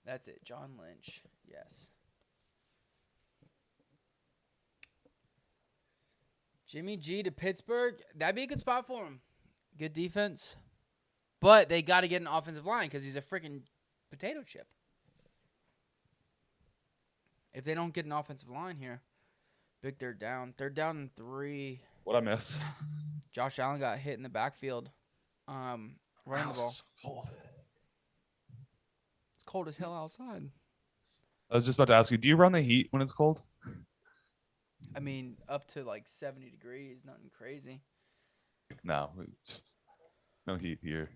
That's it. John Lynch. Yes. Jimmy G to Pittsburgh. That'd be a good spot for him. Good defense. But they got to get an offensive line because he's a freaking potato chip. If they don't get an offensive line here, big third down. Third down and 3. What'd I miss? Josh Allen got hit in the backfield. Running the ball. So cold. It's cold as hell outside. I was just about to ask you, do you run the heat when it's cold? I mean, up to like 70 degrees, nothing crazy. No. No heat here.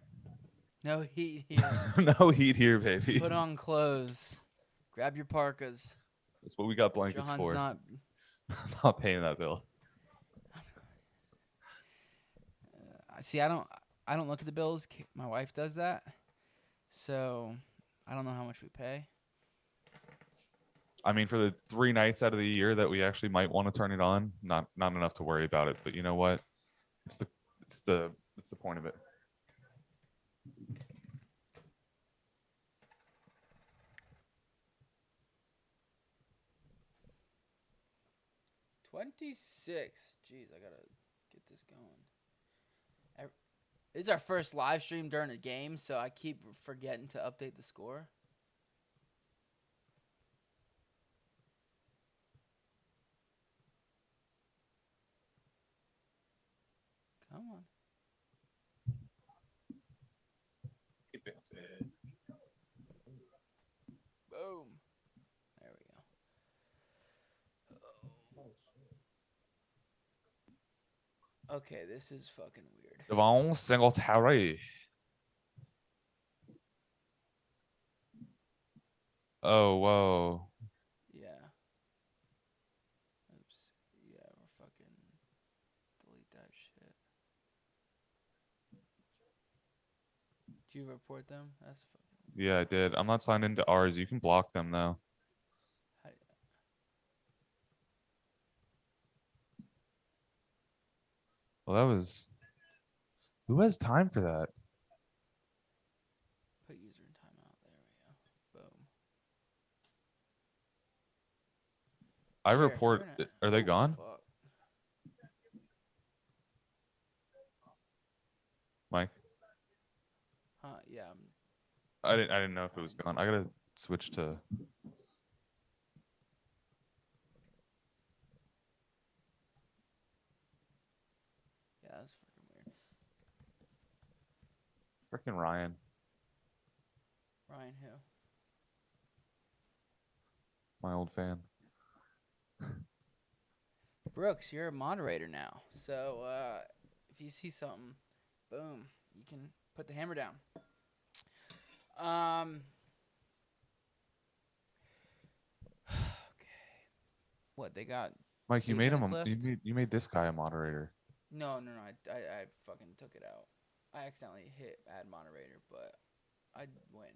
No heat here. No heat here, baby. Put on clothes. Grab your parkas. That's what we got blankets John's for. not. Not paying that bill. See, I don't look at the bills. My wife does that, so I don't know how much we pay. I mean, for the 3 nights out of the year that we actually might want to turn it on, not enough to worry about it. But you know what? It's the point of it. $26. Jeez, I gotta get this going. This is our first live stream during a game, so I keep forgetting to update the score. Come on. Boom. There we go. Okay, this is fucking weird. Devon Singletary. Oh, whoa. Yeah. Oops. Yeah, we're fucking delete that shit. Did you report them? That's fucking. Yeah, I did. I'm not signed into ours. You can block them though. Well, that was. Who has time for that? Put user in timeout. There we go. Boom. I Here, report. Are they gone? Fuck. Mike? Huh? Yeah. I didn't know if it was gone. I gotta switch to. Yeah, that's fucking weird. Freaking Ryan. Ryan, who? My old fan. Brooks, you're a moderator now. So if you see something, boom, you can put the hammer down. Okay. What they got? Mike, you 8 made him. minutes left? You made this guy a moderator. No. I fucking took it out. I accidentally hit add moderator, but I went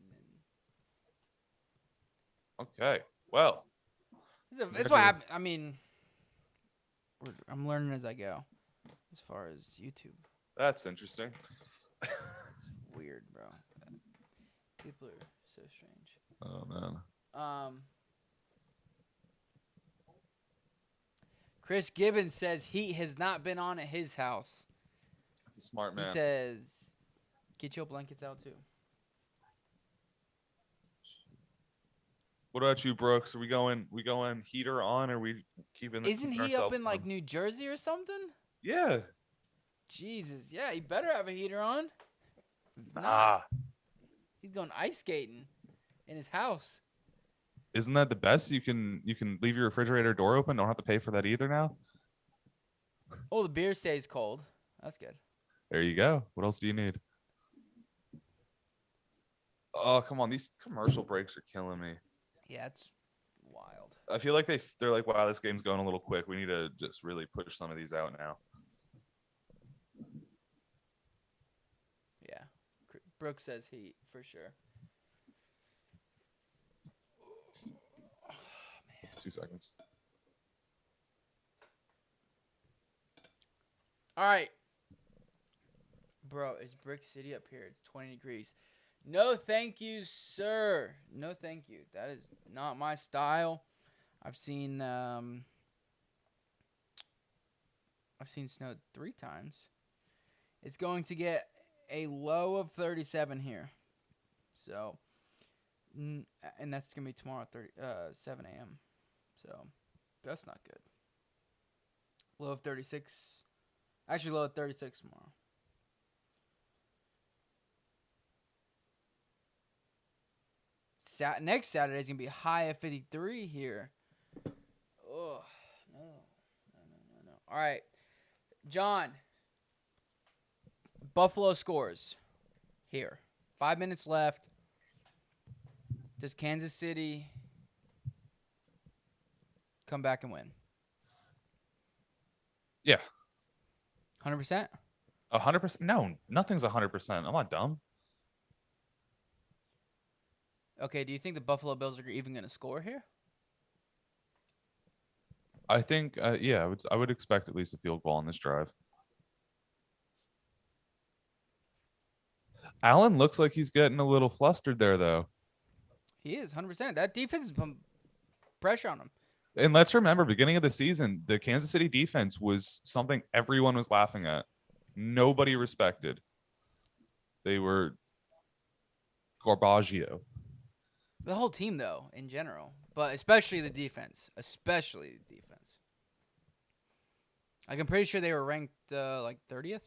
and. Okay. Well. That's what I mean. I'm learning as I go, as far as YouTube. That's interesting. It's weird, bro. People are so strange. Oh man. Chris Gibbons says heat has not been on at his house. That's a smart He man. says, get your blankets out too. What about you, Brooks? Are we going heater on, or are we keeping Isn't keeping he up ourselves in like warm? New Jersey or something? Yeah. Jesus, yeah, he better have a heater on. If not, Nah. he's going ice skating in his house. Isn't that the best? You can leave your refrigerator door open. Don't have to pay for that either now. Oh, the beer stays cold. That's good. There you go. What else do you need? Oh, come on. These commercial breaks are killing me. Yeah, it's wild. I feel like they're like, wow, this game's going a little quick. We need to just really push some of these out now. Yeah. Brooks says heat for sure. 2 seconds. All right. Bro, it's Brick City up here. It's 20 degrees. No, thank you, sir. No, thank you. That is not my style. I've seen snow 3 times. It's going to get a low of 37 here. So, and that's going to be tomorrow at 7 a.m. So, that's not good. Low of 36. Actually, low of 36 tomorrow. Next Saturday is going to be high of 53 here. Oh, no. All right. John. Buffalo scores here. 5 minutes left. Does Kansas City come back and win? Yeah. 100%? 100%? No, nothing's 100%. I'm not dumb. Okay, do you think the Buffalo Bills are even going to score here? I think, yeah, I would expect at least a field goal on this drive. Allen looks like he's getting a little flustered there, though. He is, 100%. That defense is putting pressure on him. And let's remember, beginning of the season, the Kansas City defense was something everyone was laughing at. Nobody respected. They were Garbaggio. The whole team, though, in general. But especially the defense. Especially the defense. Like, I'm pretty sure they were ranked, like, 30th.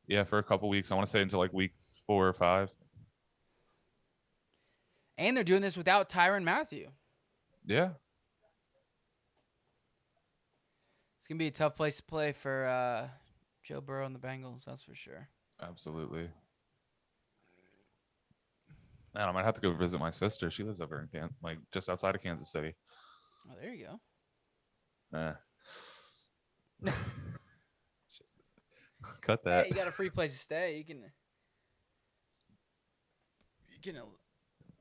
Yeah, for a couple weeks. I want to say until, like, week 4 or 5. And they're doing this without Tyrann Mathieu. Yeah. It's going to be a tough place to play for Joe Burrow and the Bengals, that's for sure. Absolutely. Man, I might have to go visit my sister. She lives over in just outside of Kansas City. Oh, there you go. Cut that. Hey, you got a free place to stay. You can.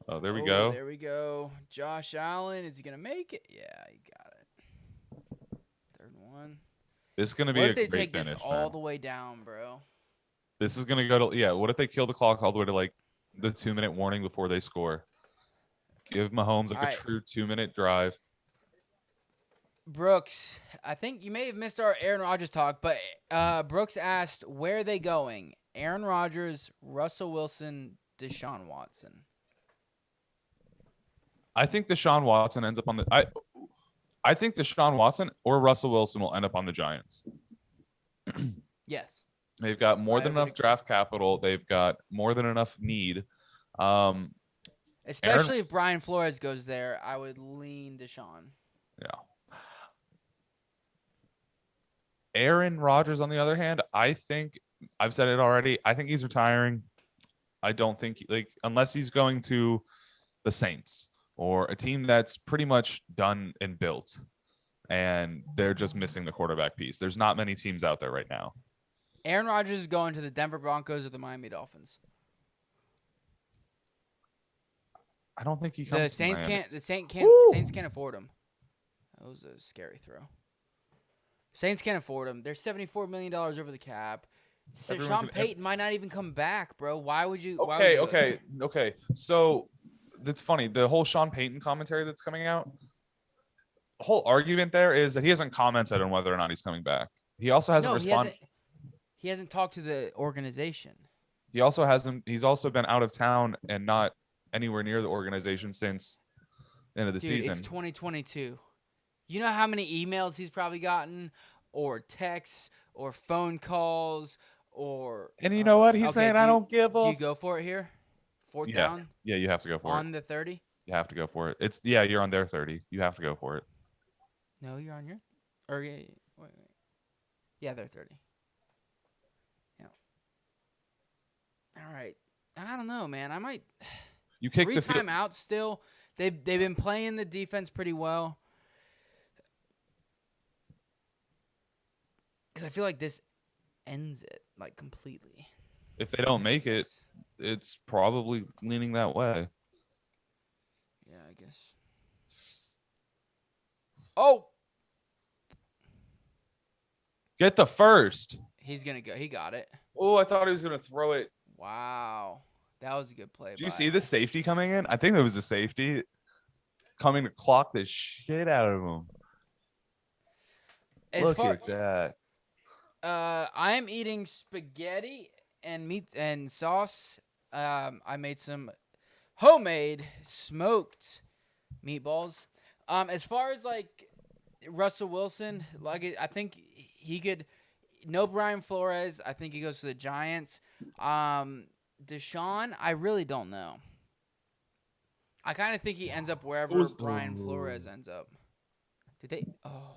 Oh, there we go. There we go. Josh Allen, is he gonna make it? Yeah, he got it. Third one. This is gonna be What a if they great take finish, this all man. the way down, bro? This is gonna go to What if they kill the clock all the way to like the 2-minute warning before they score? Give Mahomes like a true 2-minute drive. Brooks, I think you may have missed our Aaron Rodgers talk, but Brooks asked where are they going? Aaron Rodgers, Russell Wilson, Deshaun Watson. I think Deshaun Watson ends up on the. I think Deshaun Watson or Russell Wilson will end up on the Giants. Yes. They've got more than enough draft capital. They've got more than enough need. Especially if Brian Flores goes there, I would lean Deshaun. Yeah. Aaron Rodgers, on the other hand, I think I've said it already. I think he's retiring. I don't think unless he's going to the Saints or a team that's pretty much done and built, and they're just missing the quarterback piece. There's not many teams out there right now. Aaron Rodgers is going to the Denver Broncos or the Miami Dolphins. I don't think he comes. The Saints can't. The Saints can't afford him. That was a scary throw. Saints can't afford him. They're $74 million over the cap. Sean Payton might not even come back, bro. Why would you? Okay. So that's funny. The whole Sean Payton commentary that's coming out. whole argument there is that he hasn't commented on whether or not he's coming back. He also hasn't No, he responded. hasn't. He hasn't talked to the organization. He also hasn't. He's also been out of town and not anywhere near the organization since the end of the Dude, season. it's 2022. You know how many emails he's probably gotten, or texts, or phone calls, or. And you know what? He's Okay, saying, "I don't give do a." you go for it here? Fourth Yeah, down yeah, you have to go for it. on the 30. You have to go for it. It's you're on their 30. You have to go for it. No, you're on your. Or wait. Yeah, they're 30. Yeah. All right. I don't know, man. I might. You kick 3 the field. timeouts still. They've been playing the defense pretty well. Because I feel like this ends it like completely. If they don't make it, it's probably leaning that way. Yeah, I guess. Oh, Get the first. he's gonna go. He got it. Oh, I thought he was gonna throw it. Wow, that was a good play. Did you see the safety coming in? I think it was the safety coming to clock the shit out of him. Look at that. I am eating spaghetti and meat and sauce. I made some homemade smoked meatballs. As far as like Russell Wilson, like I think he could. No Brian Flores. I think he goes to the Giants. Deshaun, I really don't know. I kind of think he ends up wherever Brian Flores ends up. Did they? Oh.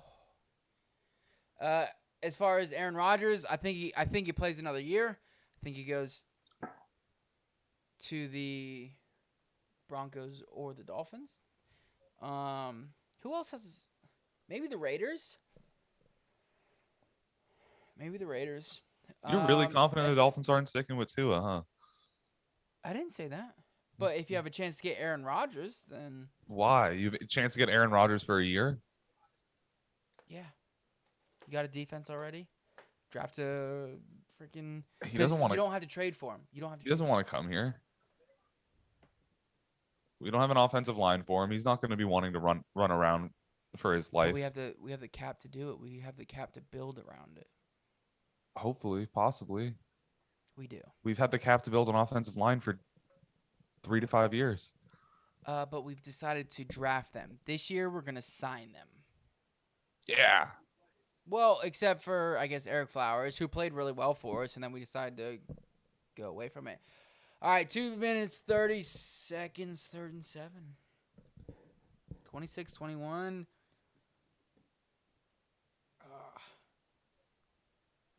As far as Aaron Rodgers, I think he plays another year. I think he goes to the Broncos or the Dolphins. Who else has? Maybe the Raiders. You're really confident the Dolphins aren't sticking with Tua, huh? I didn't say that. But if you have a chance to get Aaron Rodgers, then why? You have a chance to get Aaron Rodgers for a year? Yeah. You got a defense already? Draft a freaking. He doesn't want to. You don't have to trade for him. You don't have to. He doesn't want to come here. We don't have an offensive line for him. He's not going to be wanting to run around for his life. But we have the cap to do it. We have the cap to build around it. Hopefully, possibly. We do. We've had the cap to build an offensive line for 3 to 5 years. But we've decided to draft them. This year, we're going to sign them. Yeah. Well, except for, I guess, Eric Flowers, who played really well for us, and then we decided to go away from it. All right, 2 minutes, 30 seconds, 3rd and 7. 26-21.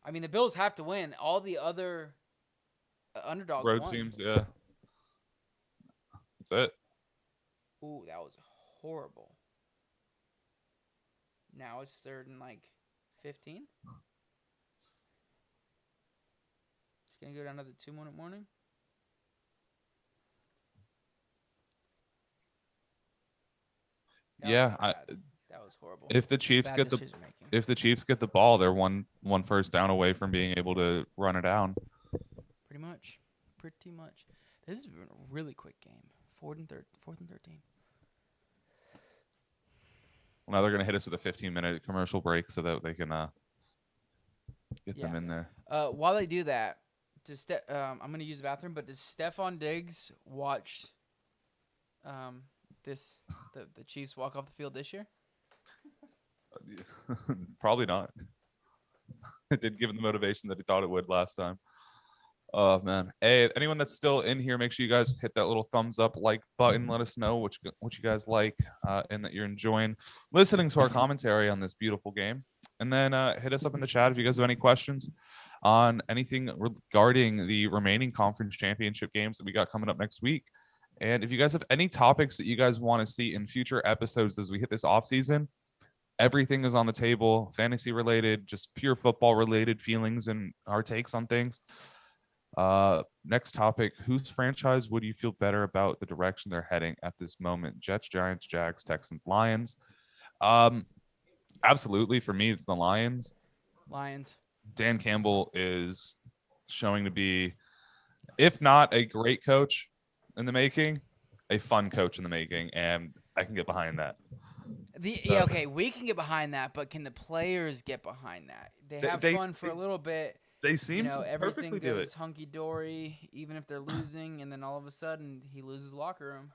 I mean, the Bills have to win. All the other underdogs road won. teams, yeah. That's it. Ooh, that was horrible. Now it's 3rd and 15. It's gonna go down to the 2-minute warning. That was horrible. If the Chiefs get the ball, they're one first down away from being able to run it down. Pretty much. This has been a really quick game. 4th and 13. Well, now they're going to hit us with a 15-minute commercial break so that they can get them in there. While they do that, I'm going to use the bathroom, but does Stephon Diggs watch the Chiefs walk off the field this year? Probably not. It did give him the motivation that he thought it would last time. Oh man! Hey, anyone that's still in here, make sure you guys hit that little thumbs up, like button. Let us know what you guys like and that you're enjoying listening to our commentary on this beautiful game. And then hit us up in the chat if you guys have any questions on anything regarding the remaining conference championship games that we got coming up next week. And if you guys have any topics that you guys want to see in future episodes as we hit this off season, everything is on the table. Fantasy related, just pure football related feelings and our takes on things. Next topic, whose franchise would you feel better about the direction they're heading at this moment? Jets, Giants, Jags, Texans, Lions. Absolutely, for me, it's the Lions. Dan Campbell is showing to be, if not a great coach in the making, a fun coach in the making, and I can get behind that. Yeah, So okay, we can get behind that, but can the players get behind that? They they have they fun for they, a little bit. they seem to Everything perfectly do it. goes hunky dory, even if they're losing, and then all of a sudden he loses locker room.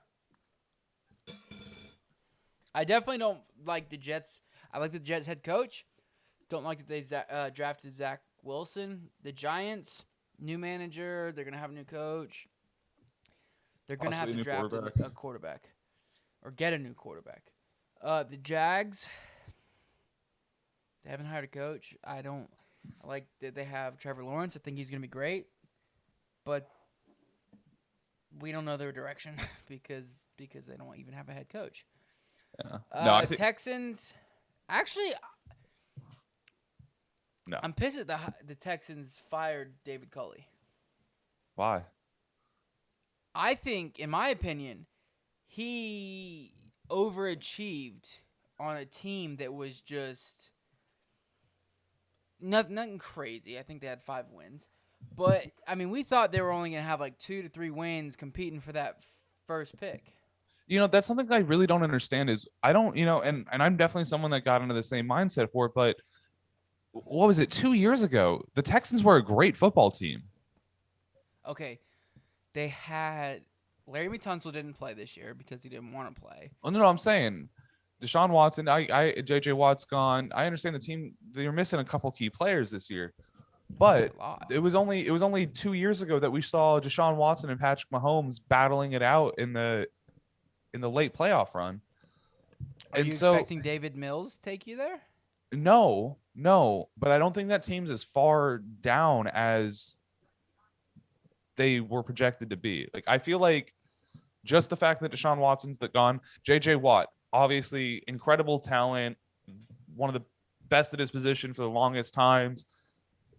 I definitely don't like the Jets. I like the Jets head coach. Don't like that they drafted Zach Wilson. The Giants, new manager. They're gonna have a new coach. They're gonna have Possibly a to new draft quarterback. a quarterback or get a new quarterback. The Jags, they haven't hired a coach. I like that they have Trevor Lawrence. I think he's gonna be great, but we don't know their direction because they don't even have a head coach. Yeah. No, I think Texans, actually, no. I'm pissed that the Texans fired David Culley. Why? I think, in my opinion, he overachieved on a team that was just nothing crazy. I think they had 5 wins. But, I mean, we thought they were only going to have like 2 to 3 wins competing for that first pick. That's something I really don't understand is I don't, and I'm definitely someone that got into the same mindset for it, but what was it, 2 years ago? The Texans were a great football team. Okay, they had Larry Tunsil didn't play this year because he didn't want to play. Oh no, I'm saying Deshaun Watson, JJ Watt's gone. I understand the team they're missing a couple key players this year. But it was only 2 years ago that we saw Deshaun Watson and Patrick Mahomes battling it out in the late playoff run. Are you expecting David Mills take you there? No, but I don't think that team's as far down as they were projected to be. Like I feel like just the fact that Deshaun Watson's gone, JJ Watt, obviously incredible talent, one of the best at his position for the longest times,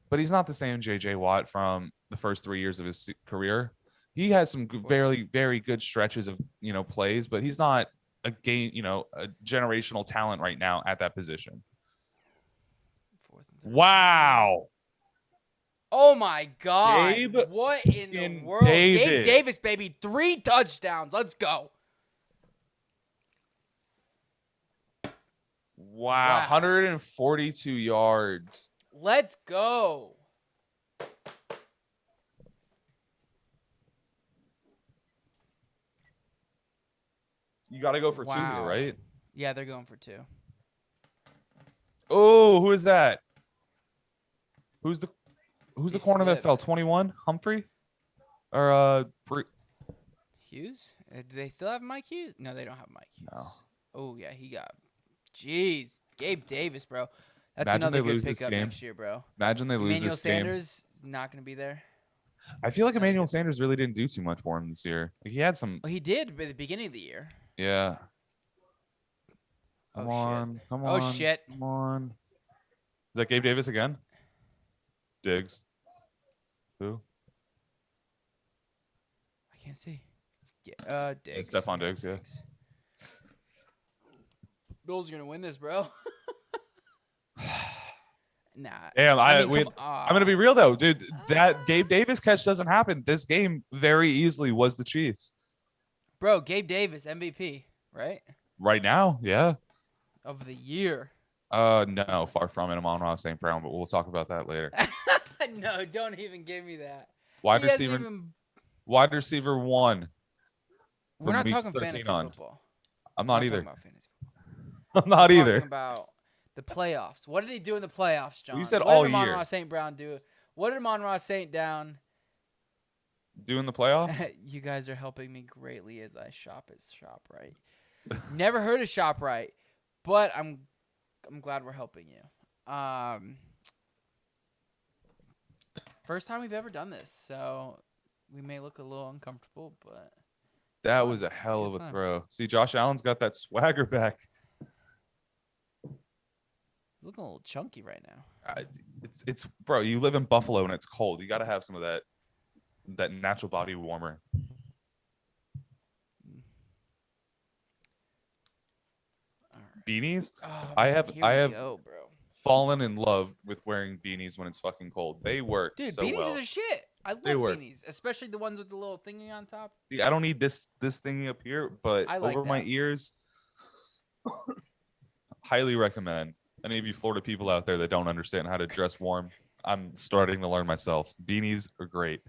but he's not the same JJ Watt from the first 3 years of his career. He has some very, very good stretches of, plays, but he's not a generational talent right now at that position. Wow. Oh my God. Gabe what in the world? Davis. Gabe Davis, baby. 3 touchdowns. Let's go. Wow. 142 yards. Let's go. You got to go for 2 here, right? Yeah, they're going for 2. Oh, who is that? Who's the corner that fell? 21? Humphrey? Or Hughes? Do they still have Mike Hughes? No, they don't have Mike Hughes. No. Oh yeah, he got. Jeez, Gabe Davis, bro. That's Imagine another they good lose this pickup game. next year, bro. Imagine they lose Emmanuel this game. Sanders not going to be there. I feel like Emmanuel Sanders really didn't do too much for him this year. Like he had some. Well, he did at the beginning of the year. Yeah. Come on. Oh shit. Come on. Is that Gabe Davis again? Diggs. Who? I can't see. Yeah, Diggs. It's Stephon Diggs, yeah. Bills are gonna win this, bro. Nah. Damn, I'm gonna be real though, dude. That Gabe Davis catch doesn't happen. This game very easily was the Chiefs. Bro, Gabe Davis, MVP, right? Right now, yeah. Of the year. No, far from it. I'm on Ross St. Brown, but we'll talk about that later. No, don't even give me that. Wide receiver 1. We're not talking fantasy football. I'm not either. I'm not either. Talking about the playoffs. What did he do in the playoffs, John? You said what all did year. Amon-Ra St. Brown do? What did Amon-Ra St. Down do in the playoffs? You guys are helping me greatly as I shop at ShopRite. Never heard of ShopRite, but I'm glad we're helping you. First time we've ever done this, so we may look a little uncomfortable, but that was a hell of a throw. See, Josh Allen's got that swagger back. Looking a little chunky right now. It's bro. You live in Buffalo and it's cold. You got to have some of that natural body warmer. Right. Beanies. Oh, I have go, bro. fallen in love with wearing beanies when it's fucking cold. They work. Dude, so beanies well. are the shit. I love beanies, especially the ones with the little thingy on top. I don't need this thingy up here, but I like over my ears. highly recommend. Any of you Florida people out there that don't understand how to dress warm, I'm starting to learn myself. Beanies are great.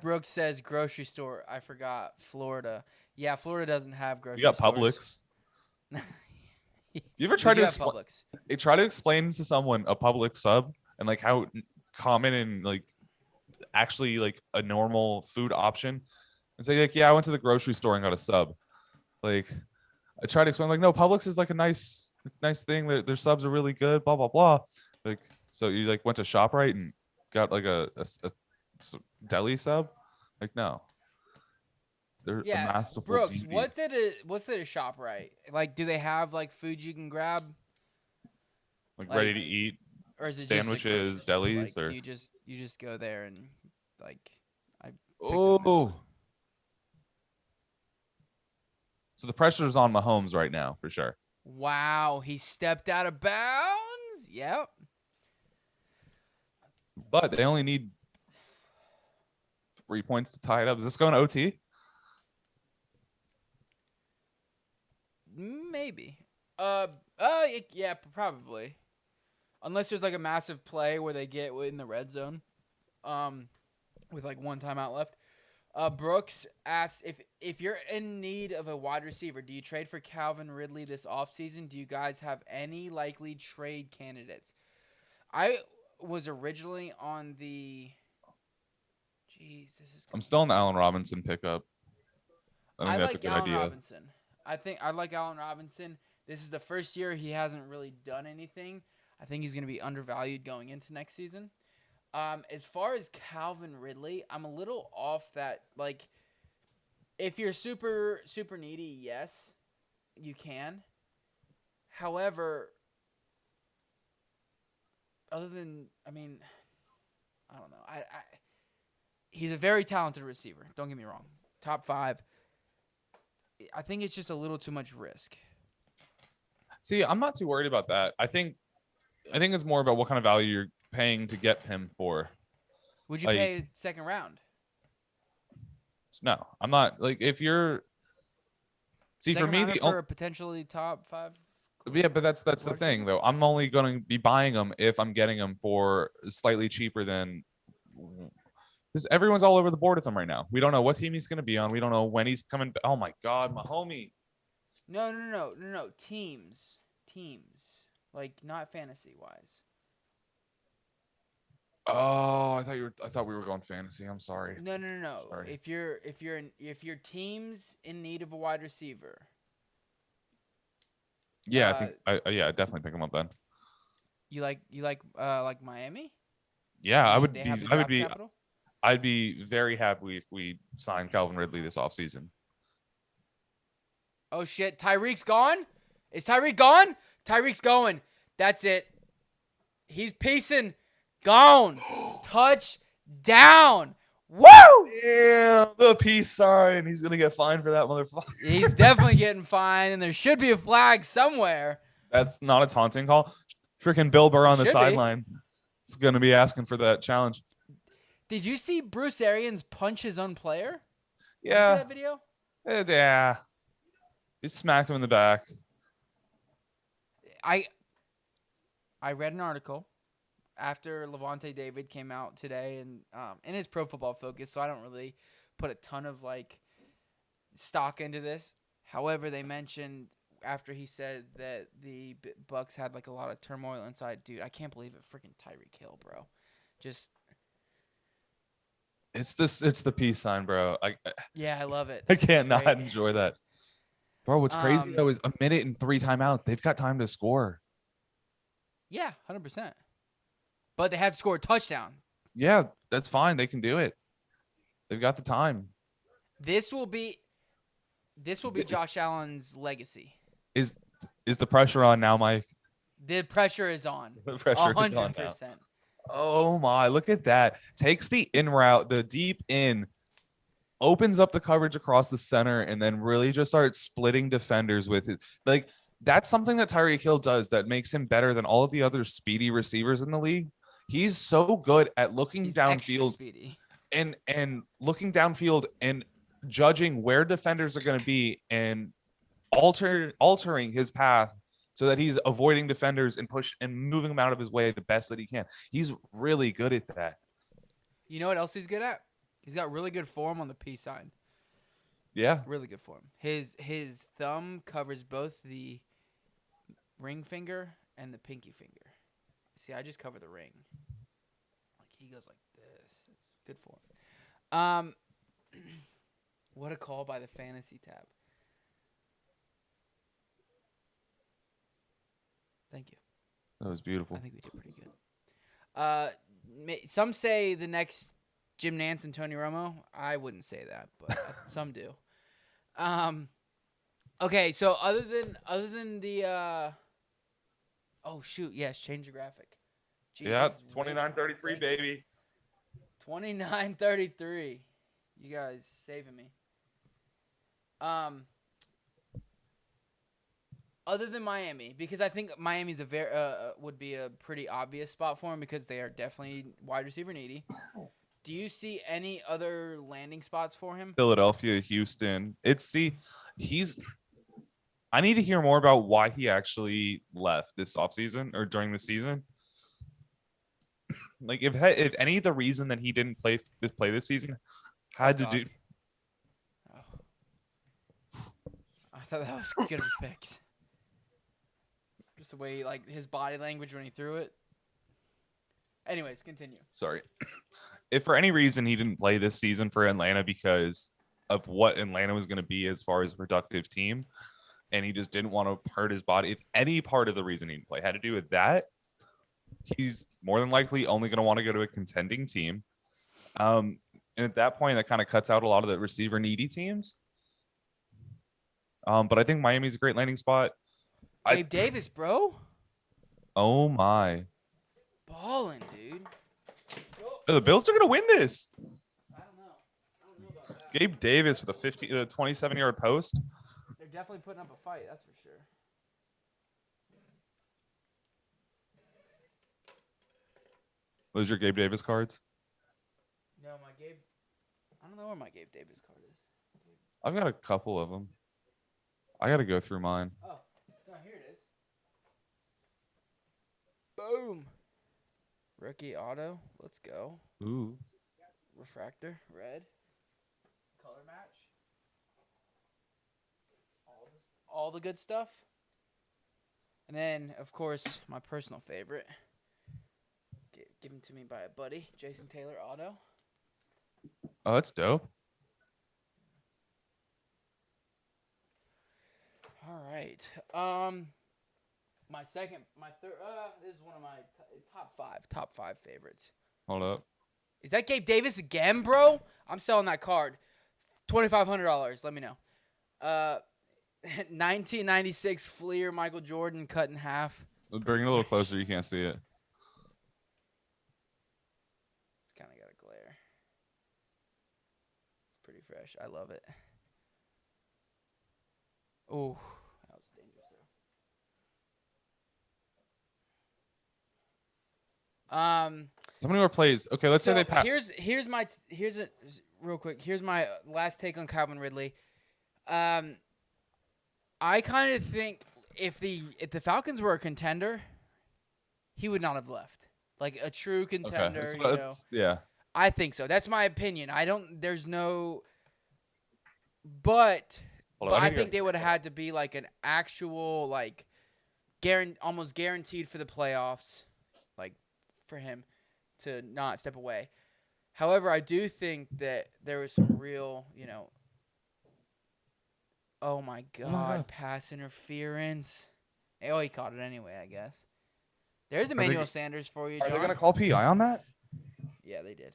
Brooks says grocery store. I forgot Florida. Yeah, Florida doesn't have We grocery got stores. Publix. You ever We try do to have explain? Publix. They try to explain to someone a Publix sub and like how common and like actually like a normal food option, and say like, yeah, I went to the grocery store and got a sub. Like I try to explain like, no, Publix is like a nice thing. Their subs are really good. Blah blah blah. Like so you like went to ShopRite and got like a deli sub. Like no, they're a Yeah, masterful Brooks. beauty. What's at a shop right? Like, do they have like food you can grab? Like ready Like, to eat or is it just a grocery sandwiches, store? Like, delis, do or you just go there and like, I picked up milk. oh. So the pressure's on Mahomes right now for sure. Wow, he stepped out of bounds. Yep. But they only need 3 points to tie it up. Is this going to OT? Maybe. Yeah, probably. Unless there's like a massive play where they get in the red zone, with like one timeout left. Brooks asked if you're in need of a wide receiver, do you trade for Calvin Ridley this offseason? Do you guys have any likely trade candidates? I was originally on the. Jeez, this is. I'm still in the Allen Robinson pickup. I think that's a like good Allen idea. Robinson. I like Allen Robinson. This is the first year he hasn't really done anything. I think he's going to be undervalued going into next season. As far as Calvin Ridley, I'm a little off that, like, if you're super needy, yes, you can. However, I mean, I don't know. He's a very talented receiver. Don't get me wrong. Top 5. I think it's just a little too much risk. See, I'm not too worried about that. I think it's more about what kind of value you're paying to get him for. Would you Like, pay second round? No, I'm not. Like if you're see Second for me rounder the for a potentially top 5. yeah, but that's the wide thing receiver? though. I'm only going to be buying them if I'm getting them for slightly cheaper than because everyone's all over the board with him right now. We don't know what team he's going to be on. We don't know when he's coming. Oh my god, my homie. No. Teams. Like not fantasy wise. Oh, I thought we were going fantasy. I'm sorry. No. Sorry. If your team's in need of a wide receiver. Yeah, I think I definitely pick him up then. You like Miami? Yeah, I I mean, would they be have the I would draft be capital. I'd be very happy if we signed Calvin Ridley this offseason. Oh shit, Tyreek's gone? Is Tyreek gone? Tyreek's going. That's it. He's piecing. Gone. Touchdown. Woo! Damn, the peace sign. He's gonna get fined for that motherfucker. He's definitely getting fined, and there should be a flag somewhere. That's not a taunting call. Freaking Bill Burr on the Should be. sideline. It's gonna be asking for that challenge. Did you see Bruce Arians punch his own player? Did you see Yeah. that video? Yeah. He smacked him in the back. I read an article after Levante David came out today and in his Pro Football Focus, so I don't really put a ton of like stock into this. However, they mentioned after he said that the Bucks had like a lot of turmoil inside. Dude, I can't believe it. Freaking Tyreek Hill, bro. Just It's the peace sign, bro. yeah, I love it. I can't It's not great. enjoy that. Bro, what's crazy though is a minute and 3 timeouts. They've got time to score. Yeah, 100%. But they have to score a touchdown. Yeah, that's fine. They can do it. They've got the time. This will be Josh Allen's legacy. Is the pressure on now, Mike? The pressure is on. The pressure is on now. 100%. Oh my, look at that. Takes the in route, the deep in, opens up the coverage across the center, and then really just starts splitting defenders with it. Like, that's something that Tyreek Hill does that makes him better than all of the other speedy receivers in the league. He's so good at looking He's extra downfield speedy. and looking downfield and judging where defenders are going to be and altering his path so that he's avoiding defenders and push and moving him out of his way the best that he can. He's really good at that. You know what else he's good at? He's got really good form on the peace sign. Yeah. Really good form. His thumb covers both the ring finger and the pinky finger. See, I just cover the ring. Like he goes like this. It's good form. What a call by the fantasy tab. Thank you. That was beautiful. I think we did pretty good. Some say the next Jim Nance and Tony Romo. I wouldn't say that, but some do. Okay, so other than the oh shoot, yes, change the graphic. Jesus, Yeah, 29-33, baby. 29-33. You guys saving me. Other than Miami, because I think Miami's would be a pretty obvious spot for him because they are definitely wide receiver needy. Do you see any other landing spots for him? Philadelphia, Houston. I need to hear more about why he actually left this offseason or during the season. Like if any of the reason that he didn't play this season had to do. Oh. I thought that was good as picks. Just the way, like, his body language when he threw it. Anyways, continue. Sorry. If for any reason he didn't play this season for Atlanta because of what Atlanta was going to be as far as a productive team, and he just didn't want to hurt his body, if any part of the reason he didn't play had to do with that, he's more than likely only going to want to go to a contending team. And at that point, that kind of cuts out a lot of the receiver needy teams. But I think Miami's a great landing spot. Gabe Davis, bro. Oh my. Ballin', dude. The Bills are going to win this. I don't know about that. Gabe Davis with a 27-yard post. They're definitely putting up a fight, that's for sure. Those are your Gabe Davis cards? No, I don't know where my Gabe Davis card is. I've got a couple of them. I got to go through mine. Oh, no, here it is. Boom. Rookie auto. Let's go. Ooh. Refractor. Red. Color match. All the good stuff. And then, of course, my personal favorite. Given to me by a buddy. Jason Taylor auto. Oh, that's dope. All right. My third. This is one of my top five favorites. Hold up. Is that Gabe Davis again, bro? I'm selling that card. $2,500. Let me know. 1996 Fleer Michael Jordan cut in half. Bring it a little closer. You can't see it. It's kind of got a glare. It's pretty fresh. I love it. Oh, that was dangerous there. How many more plays? Okay, let's say they pass. Here's a real quick. Here's my last take on Calvin Ridley. I kind of think if the Falcons were a contender, he would not have left. Like a true contender, Okay. Yeah. I think so. That's my opinion. There's no, but I think they would have had to be like an actual like, almost guaranteed for the playoffs, like for him to not step away. However, I do think that there was some real, oh my God, pass interference. Oh, he caught it anyway, I guess. There's Emmanuel Sanders for you, John. Are they going to call PI on that? Yeah, they did.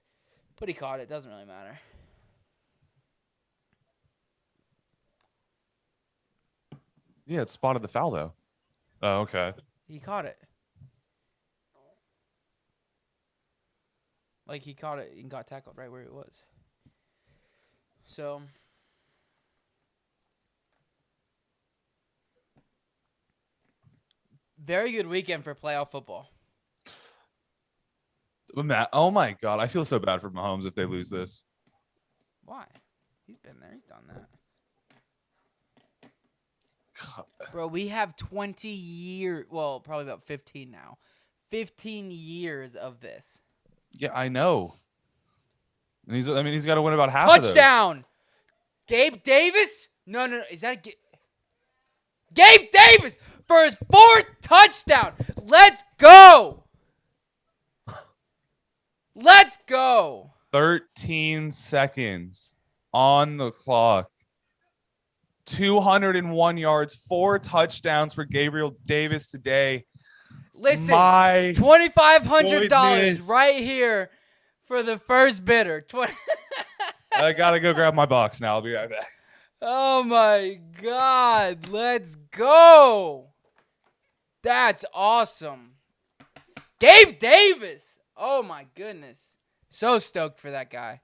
But he caught it. Doesn't really matter. Yeah, it spotted the foul, though. Oh, okay. He caught it. Like, he caught it and got tackled right where it was. So, very good weekend for playoff football. Matt, oh my God, I feel so bad for Mahomes if they lose this. Why? He's been there. He's done that. Bro, we have 20 years. Well, probably about 15 now. 15 years of this. Yeah, I know. And he's got to win about half of those. Touchdown! Gabe Davis? No. Is that Gabe Davis for his 4th touchdown? Let's go! Let's go! 13 seconds on the clock. 201 yards, 4 touchdowns for Gabriel Davis today. Listen, My $2,500 goodness. right here for the first bidder. I gotta go grab my box now. I'll be right back. Oh my God. Let's go. That's awesome. Gabe Davis. Oh my goodness. So stoked for that guy.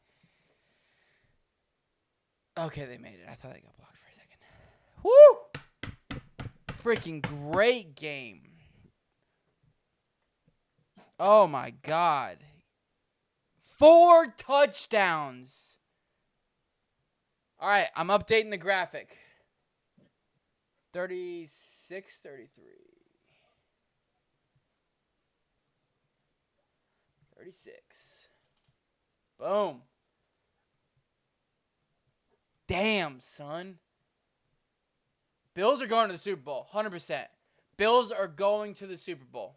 Okay, they made it. I thought they got blocked for a second. Woo! Freaking great game. Oh my God. 4 touchdowns. All right, I'm updating the graphic. 36, 33. 36. Boom. Damn, son. Bills are going to the Super Bowl, 100%. Bills are going to the Super Bowl.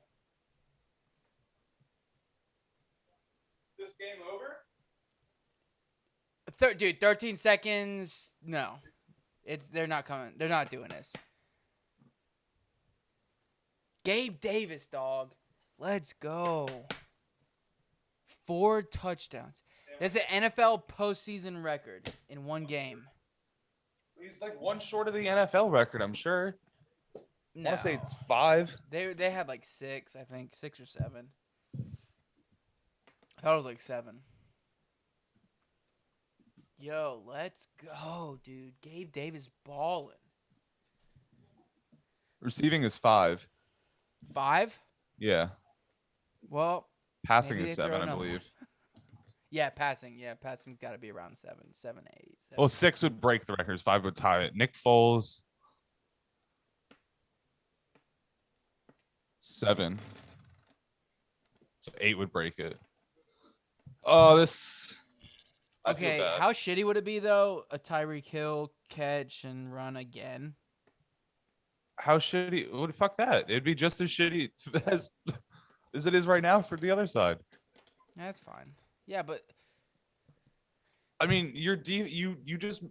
This game over? Dude, 13 seconds. No. They're not coming. They're not doing this. Gabe Davis, dog. Let's go. 4 touchdowns. That's an NFL postseason record in one game. He's like one short of the NFL record, I'm sure. No. I want to say it's 5. They had like 6, I think. 6 or 7. I thought it was like 7. Yo, let's go, dude. Gabe Davis balling. Receiving is 5. 5? Yeah. Well, Passing maybe is they 7, throw I another believe. one. Yeah, passing. Yeah, passing's got to be around 7, 7, 8. 7. Well, 6 would break the records. 5 would tie it. Nick Foles. 7. So 8 would break it. Oh, this. I feel Okay, bad. how shitty would it be though? A Tyreek Hill catch and run again. How shitty? Well, fuck that. It'd be just as shitty as it is right now for the other side. That's fine. Yeah, but I mean, you just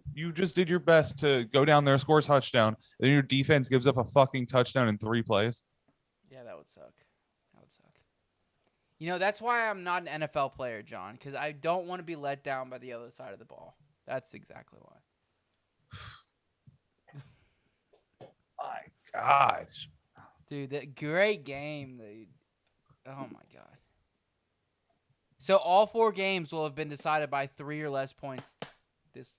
did your best to go down there, score a touchdown, then your defense gives up a fucking touchdown in 3 plays. yeah, that would suck. That would suck. You know, that's why I'm not an NFL player, John, because I don't want to be let down by the other side of the ball. That's exactly why. My gosh. Dude, that great game, dude. Oh my God. So all 4 games will have been decided by 3 or less points this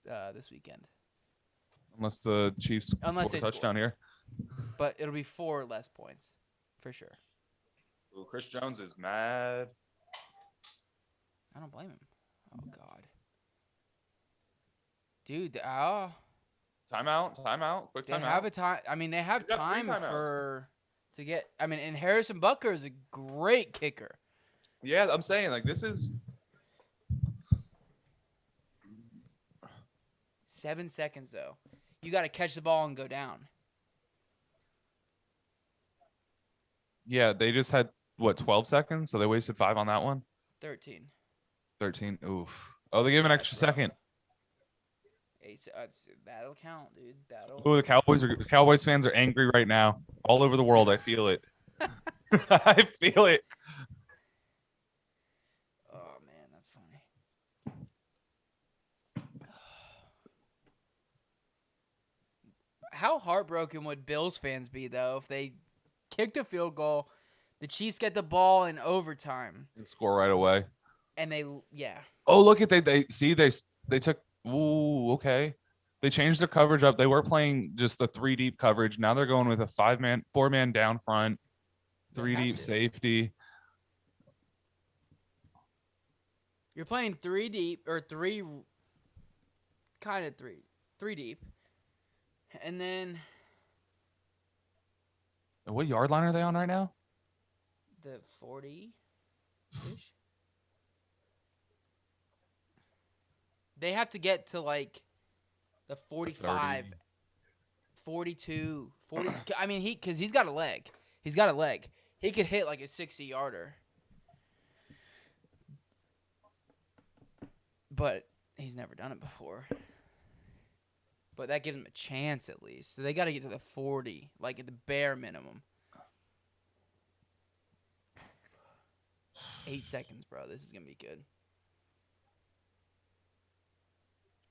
weekend. Unless the Chiefs Unless score a they touchdown here. But it'll be 4 or less points, for sure. Ooh, Chris Jones is mad. I don't blame him. Oh God. Dude, oh. Timeout. Quick They timeout. have a time. I mean, they have They got 3 time timeouts. to get. I mean, and Harrison Butker is a great kicker. Yeah, I'm saying like this is 7 seconds though. You got to catch the ball and go down. yeah, they just had what 12 seconds, so they wasted 5 on that one. 13. 13. Oof. Oh, they gave an extra second. 8. That'll count, dude. That'll. Oh, the Cowboys fans are angry right now. All over the world, I feel it. I feel it. Oh man, that's funny. How heartbroken would Bills fans be though if they kicked a field goal, the Chiefs get the ball in overtime, And score right away. and yeah. Oh, look at they took. Ooh, okay. They changed their coverage up. They were playing just the 3 deep coverage. Now they're going with a 4-man down front, They 3 have deep to. safety. You're playing 3 deep or 3 deep. And then What yard line are they on right now? The 40-ish. They have to get to like the 45, 30. 42, 40. I mean, because he's got a leg. He's got a leg. He could hit like a 60-yarder. But he's never done it before. But that gives him a chance at least. So they got to get to the 40, like at the bare minimum. 8 seconds, bro. This is going to be good.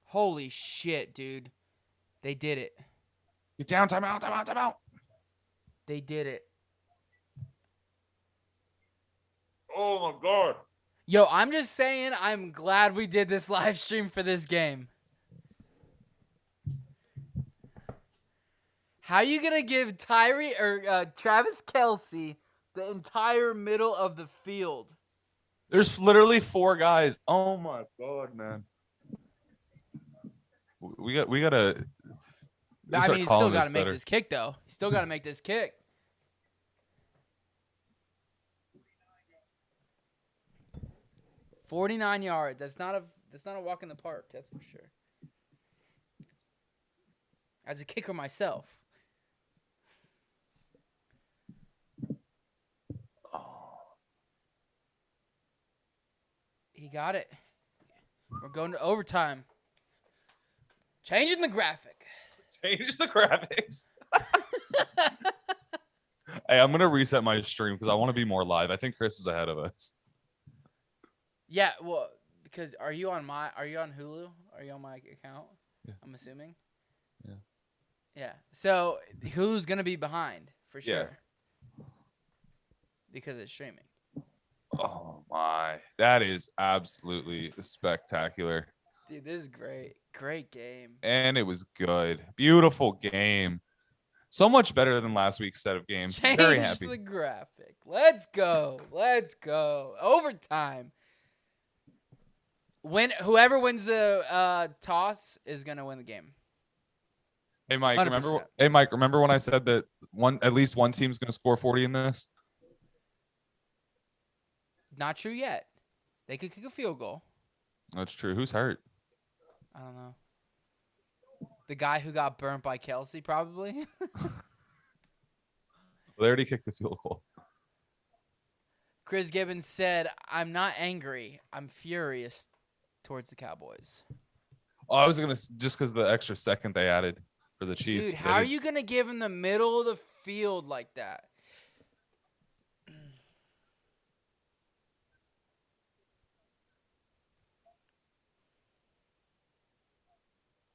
Holy shit, dude. They did it. Get down, timeout, timeout, timeout. They did it. Oh, my God. Yo, I'm just saying I'm glad we did this live stream for this game. How you going to give Travis Kelce the entire middle of the field? There's literally 4 guys. Oh, my God, man. We got to. I mean, he's still got to make this kick, though. He's still got to make this kick. "49 yards. That's not a walk in the park. That's for sure. As a kicker myself. He got it. We're going to overtime. Changing the graphic. Change the graphics. Hey, I'm gonna reset my stream because I want to be more live. I think Chris is ahead of us. Yeah, well, because are you on Hulu? Are you on my account? Yeah. I'm assuming. Yeah. Yeah. So Hulu's gonna be behind for sure. Yeah. Because it's streaming. Oh my, that is absolutely spectacular. Dude, this is great. Great game. And it was good. Beautiful game. So much better than last week's set of games. Change Very happy. the graphic. Let's go. Let's go. Overtime. Whoever wins the toss is gonna win the game. Hey Mike, 100%. remember when I said that at least one team's gonna score 40 in this? Not true yet. They could kick a field goal. That's true. Who's hurt? I don't know. The guy who got burnt by Kelce, probably. They already kicked the field goal. Chris Gibbons said, "I'm not angry. I'm furious towards the Cowboys." Oh, I was gonna just because the extra second they added for the Chiefs. Dude, how are you gonna give him the middle of the field like that?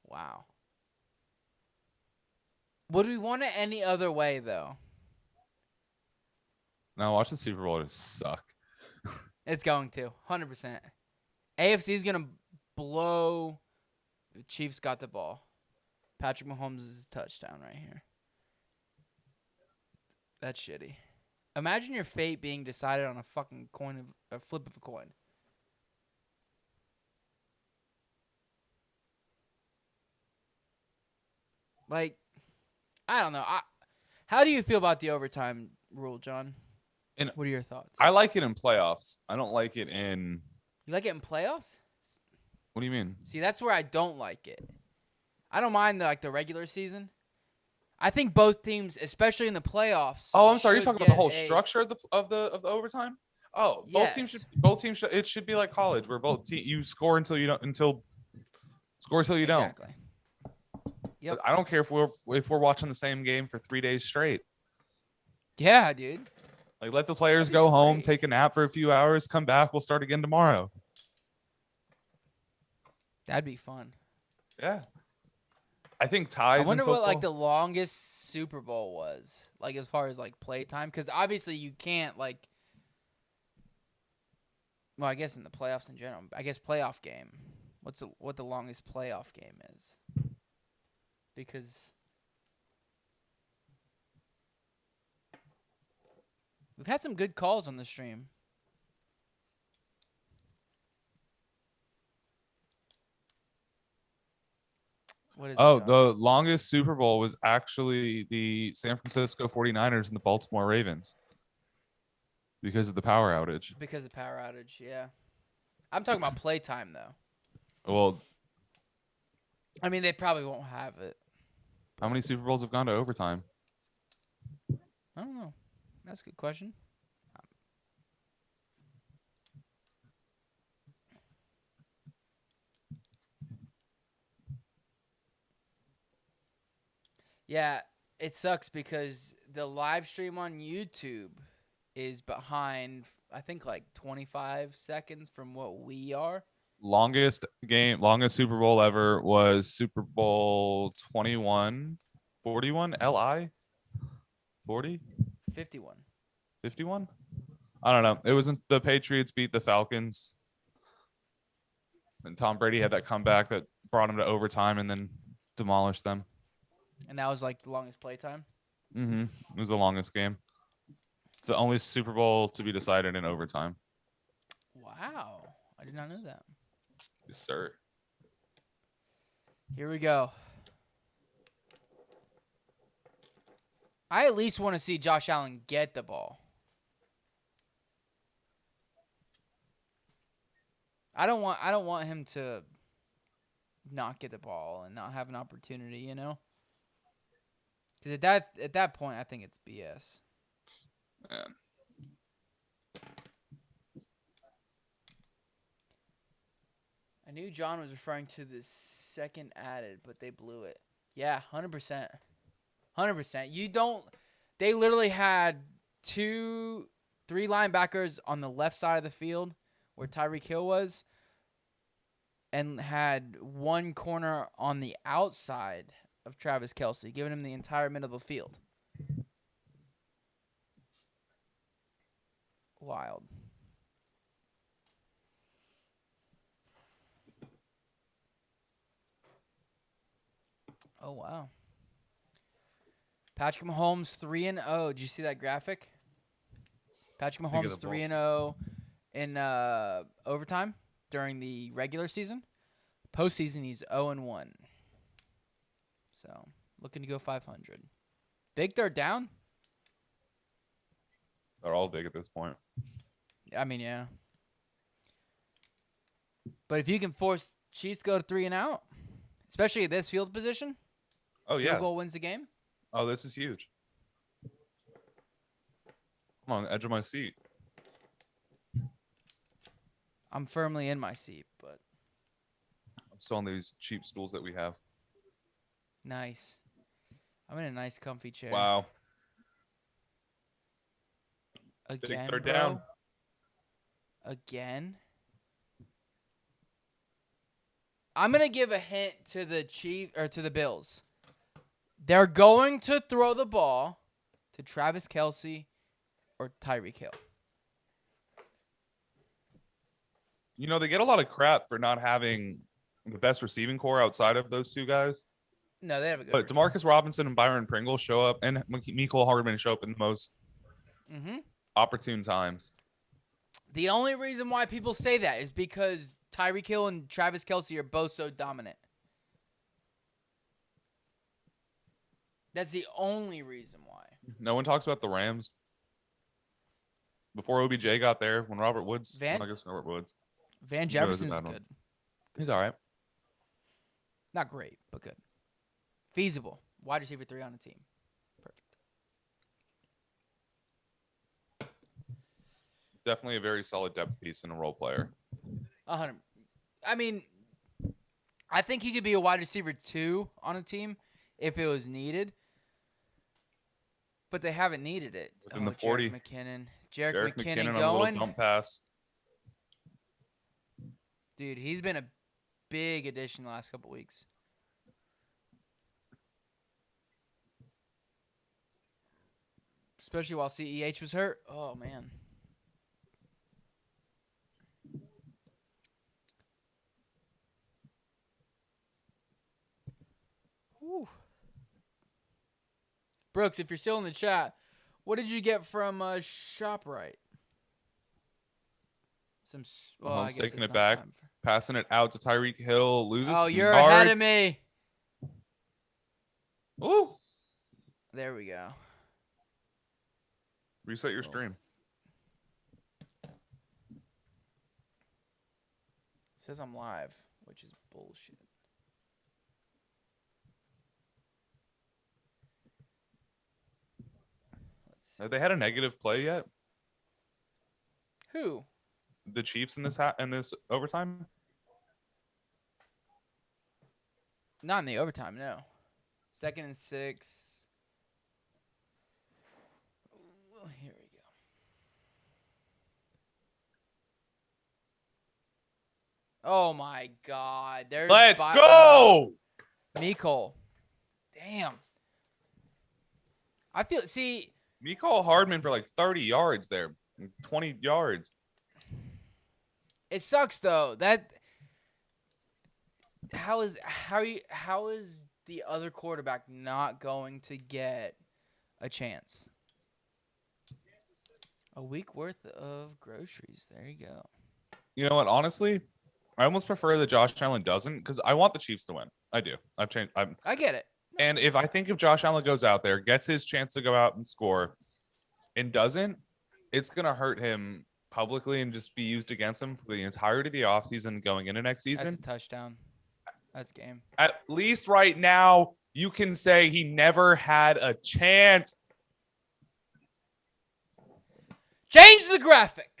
Wow. Would we want it any other way, though? No, watch the Super Bowl just suck. It's going to. 100%. AFC is going to blow. The Chiefs got the ball. Patrick Mahomes' touchdown right here. That's shitty. Imagine your fate being decided on a fucking a flip of a coin. Like, I don't know. How do you feel about the overtime rule, John? And what are your thoughts? I like it in playoffs. I don't like it in. You like it in playoffs? What do you mean? See, that's where I don't like it. I don't mind the regular season. I think both teams, especially in the playoffs. Oh, I'm sorry. You're talking about the whole structure of the overtime. Oh, yes. both teams should. It should be like college, where you score until you don't Exactly. don't. Yep. But I don't care if we're watching the same game for 3 days straight. Yeah, dude. Like, let the players go home, take a nap for a few hours, come back. We'll start again tomorrow. That'd be fun. Yeah. I think ties. I wonder in what the longest Super Bowl was, as far as play time, because obviously you can't well, I guess in the playoffs in general. I guess playoff game. What the longest playoff game is? Because we've had some good calls on the stream. What is it, Oh, John? the longest Super Bowl was actually the San Francisco 49ers and the Baltimore Ravens because of the power outage. Because of power outage, yeah. I'm talking about playtime, though. Well, I mean, they probably won't have it. how many Super Bowls have gone to overtime? I don't know. That's a good question. Yeah, it sucks because the live stream on YouTube is behind, I think, like 25 seconds from what we are. Longest Super Bowl ever was Super Bowl 21, 41, LI 40, 51. 51. I don't know. It wasn't the Patriots beat the Falcons, and Tom Brady had that comeback that brought him to overtime and then demolished them. And that was like the longest playtime. It was the longest game. It's the only Super Bowl to be decided in overtime. Wow. I did not know that. Yes, sir. Here we go. I at least want to see Josh Allen get the ball. I don't want him to not get the ball and not have an opportunity, you know? Because at that point, I think it's BS. Man. I knew John was referring to the second added, but they blew it. Yeah, 100%. 100%. You don't. They literally had 3 linebackers on the left side of the field where Tyreek Hill was, and had 1 corner on the outside of Travis Kelce, giving him the entire middle of the field. Wild. Oh, wow. Patrick Mahomes 3-0. Did you see that graphic? Patrick Mahomes 3-0 in overtime during the regular season. Postseason, he's 0-1. So, looking to go 500. Big third down. They're all big at this point. I mean, yeah. But if you can force Chiefs to go to 3 and out, especially at this field position, Oh, yeah. field goal wins the game. Oh, this is huge. I'm on the edge of my seat. I'm firmly in my seat, but I'm still on these cheap stools that we have. nice. I'm in a nice, comfy chair. Wow. Again, Big third bro? down. Again? I'm going to give a hint to the to the Bills. They're going to throw the ball to Travis Kelce or Tyreek Hill. You know, they get a lot of crap for not having the best receiving core outside of those two guys. No, they have a good But Demarcus Robinson and Byron Pringle show up, and Mecole Hardman show up in the most opportune times. The only reason why people say that is because Tyreek Hill and Travis Kelce are both so dominant. That's the only reason why. No one talks about the Rams. Before OBJ got there, when Robert Woods, Van Jefferson's good. He's all right. Not great, but good. Feasible. Wide receiver 3 on the team. Perfect. Definitely a very solid depth piece and a role player. 100. I mean, I think he could be a wide receiver 2 on a team if it was needed. But they haven't needed it. Within the 40. Jerick McKinnon on a going. little dump pass. Dude, he's been a big addition the last couple weeks. Especially while CEH was hurt. Oh, man. Whew. Brooks, if you're still in the chat, what did you get from ShopRite? Mahomes taking it back, passing it out to Tyreek Hill, loses. Oh, you're yards. ahead of me. Ooh. There we go. Reset your Oh. stream. It says I'm live, which is bullshit. Let's see. Have they had a negative play yet? Who? The Chiefs in this overtime? Not in the overtime, no. 2nd and 6. Ooh, here we go. Oh my God! There's Let's go. Mecole. Damn. I feel. See. Mecole Hardman for like 30 yards there, 20 yards. It sucks though. How is the other quarterback not going to get a chance? A week worth of groceries. There you go. You know what? Honestly, I almost prefer that Josh Allen doesn't because I want the Chiefs to win. I do. I get it. And if Josh Allen goes out there, gets his chance to go out and score, and doesn't, it's gonna hurt him publicly and just be used against him for the entirety of the offseason going into next season. That's a touchdown. That's game. At least right now, you can say he never had a chance. Change the graphic.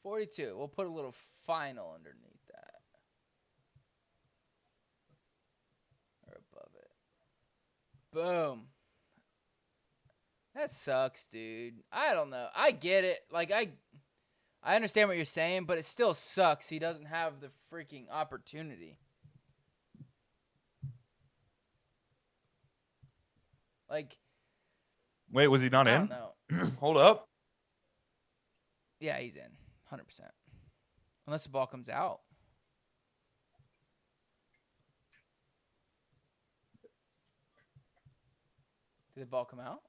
42. We'll put a little final underneath that. Or above it. Boom. That sucks, dude. I don't know. I get it. Like, I understand what you're saying, but it still sucks. He doesn't have the freaking opportunity. Like, wait, was he not in? I don't know. Hold up. Yeah, he's in. 100%. Unless the ball comes out. Did the ball come out?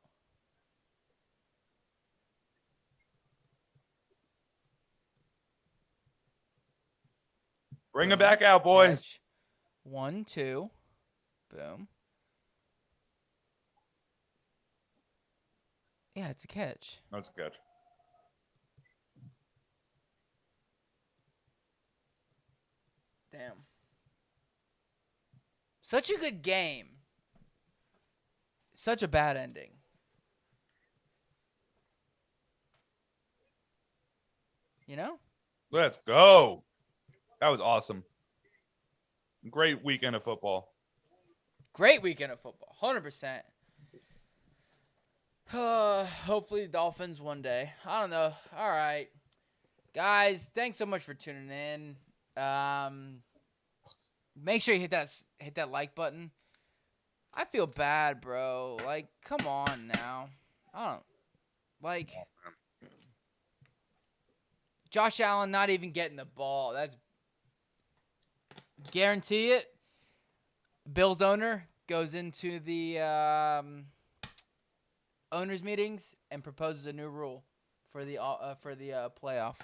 Bring Boom. it back out, boys. Catch. 1, 2. Boom. Yeah, it's a catch. That's a catch. Damn. Such a good game. Such a bad ending. You know? Let's go. That was awesome. Great weekend of football. Great weekend of football. 100%. Hopefully the Dolphins one day. I don't know. All right. Guys, thanks so much for tuning in. Make sure you hit that like button. I feel bad, bro. Like, come on now. I don't like Josh Allen not even getting the ball. That's guarantee it. Bills owner goes into the owners meetings and proposes a new rule for the playoff.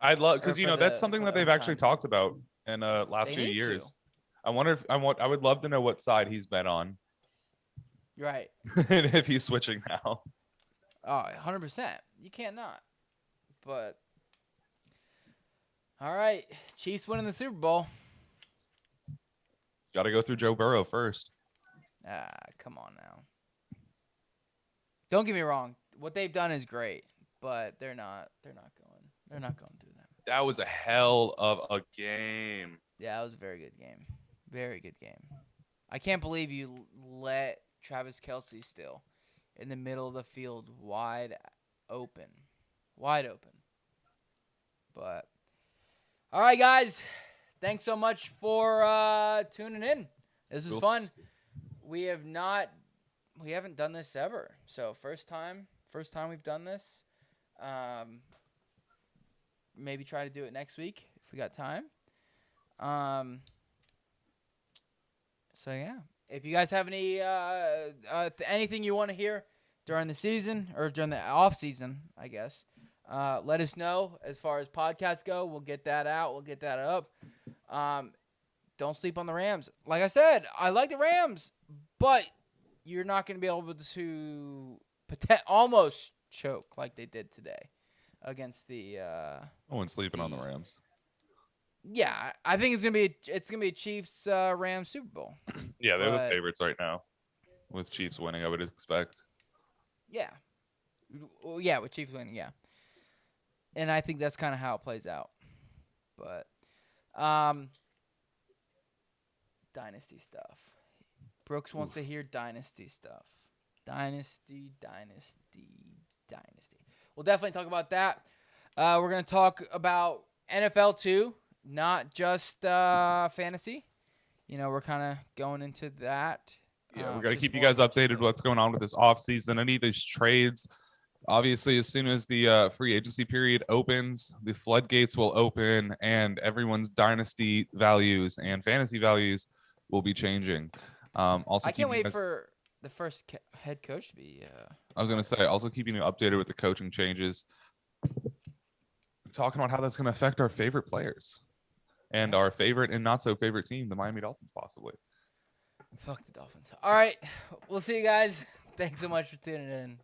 I'd love because Or for that's the- something for that the they've actually overtime. talked about in last They few need years. to. I wonder if I would love to know what side he's been on. You're right. And if he's switching now. Oh, 100%. You can't not. But all right, Chiefs winning the Super Bowl. Got to go through Joe Burrow first. Come on now. Don't get me wrong. What they've done is great, but they're not going through that. That was a hell of a game. Yeah, it was a very good game. Very good game. I can't believe you let Travis Kelce still in the middle of the field wide open. Wide open. But, all right, guys. Thanks so much for tuning in. This was fun. We haven't done this ever. So, first time we've done this. Maybe try to do it next week if we got time. So yeah, if you guys have any anything you want to hear during the season or during the off season, I guess, Let us know as far as podcasts go. We'll get that out. We'll get that up. Don't sleep on the Rams. Like I said, I like the Rams, but you're not going to be able to almost choke like they did today against the. No one's sleeping on the the Rams. Yeah, I think it's gonna be a Chiefs Rams Super Bowl. Yeah, they're the But favorites right now. With Chiefs winning, I would expect. yeah, well, yeah, with Chiefs winning, yeah, and I think that's kind of how it plays out. But dynasty stuff. Brooks wants Oof. to hear dynasty stuff. Dynasty, dynasty, dynasty. We'll definitely talk about that. We're gonna talk about NFL too, not just fantasy. We're kind of going into that. Yeah, we got to Just keep you more guys updated interesting. what's going on with this offseason. Any of these trades. Obviously, as soon as the free agency period opens, the floodgates will open, and everyone's dynasty values and fantasy values will be changing. Also, I can't keeping you wait guys. for the first head coach to be. I was gonna say, also keeping you updated with the coaching changes. Talking about how that's going to affect our favorite players and Yeah. our favorite and not so favorite team, the Miami Dolphins, possibly. Fuck the Dolphins. All right, we'll see you guys. Thanks so much for tuning in.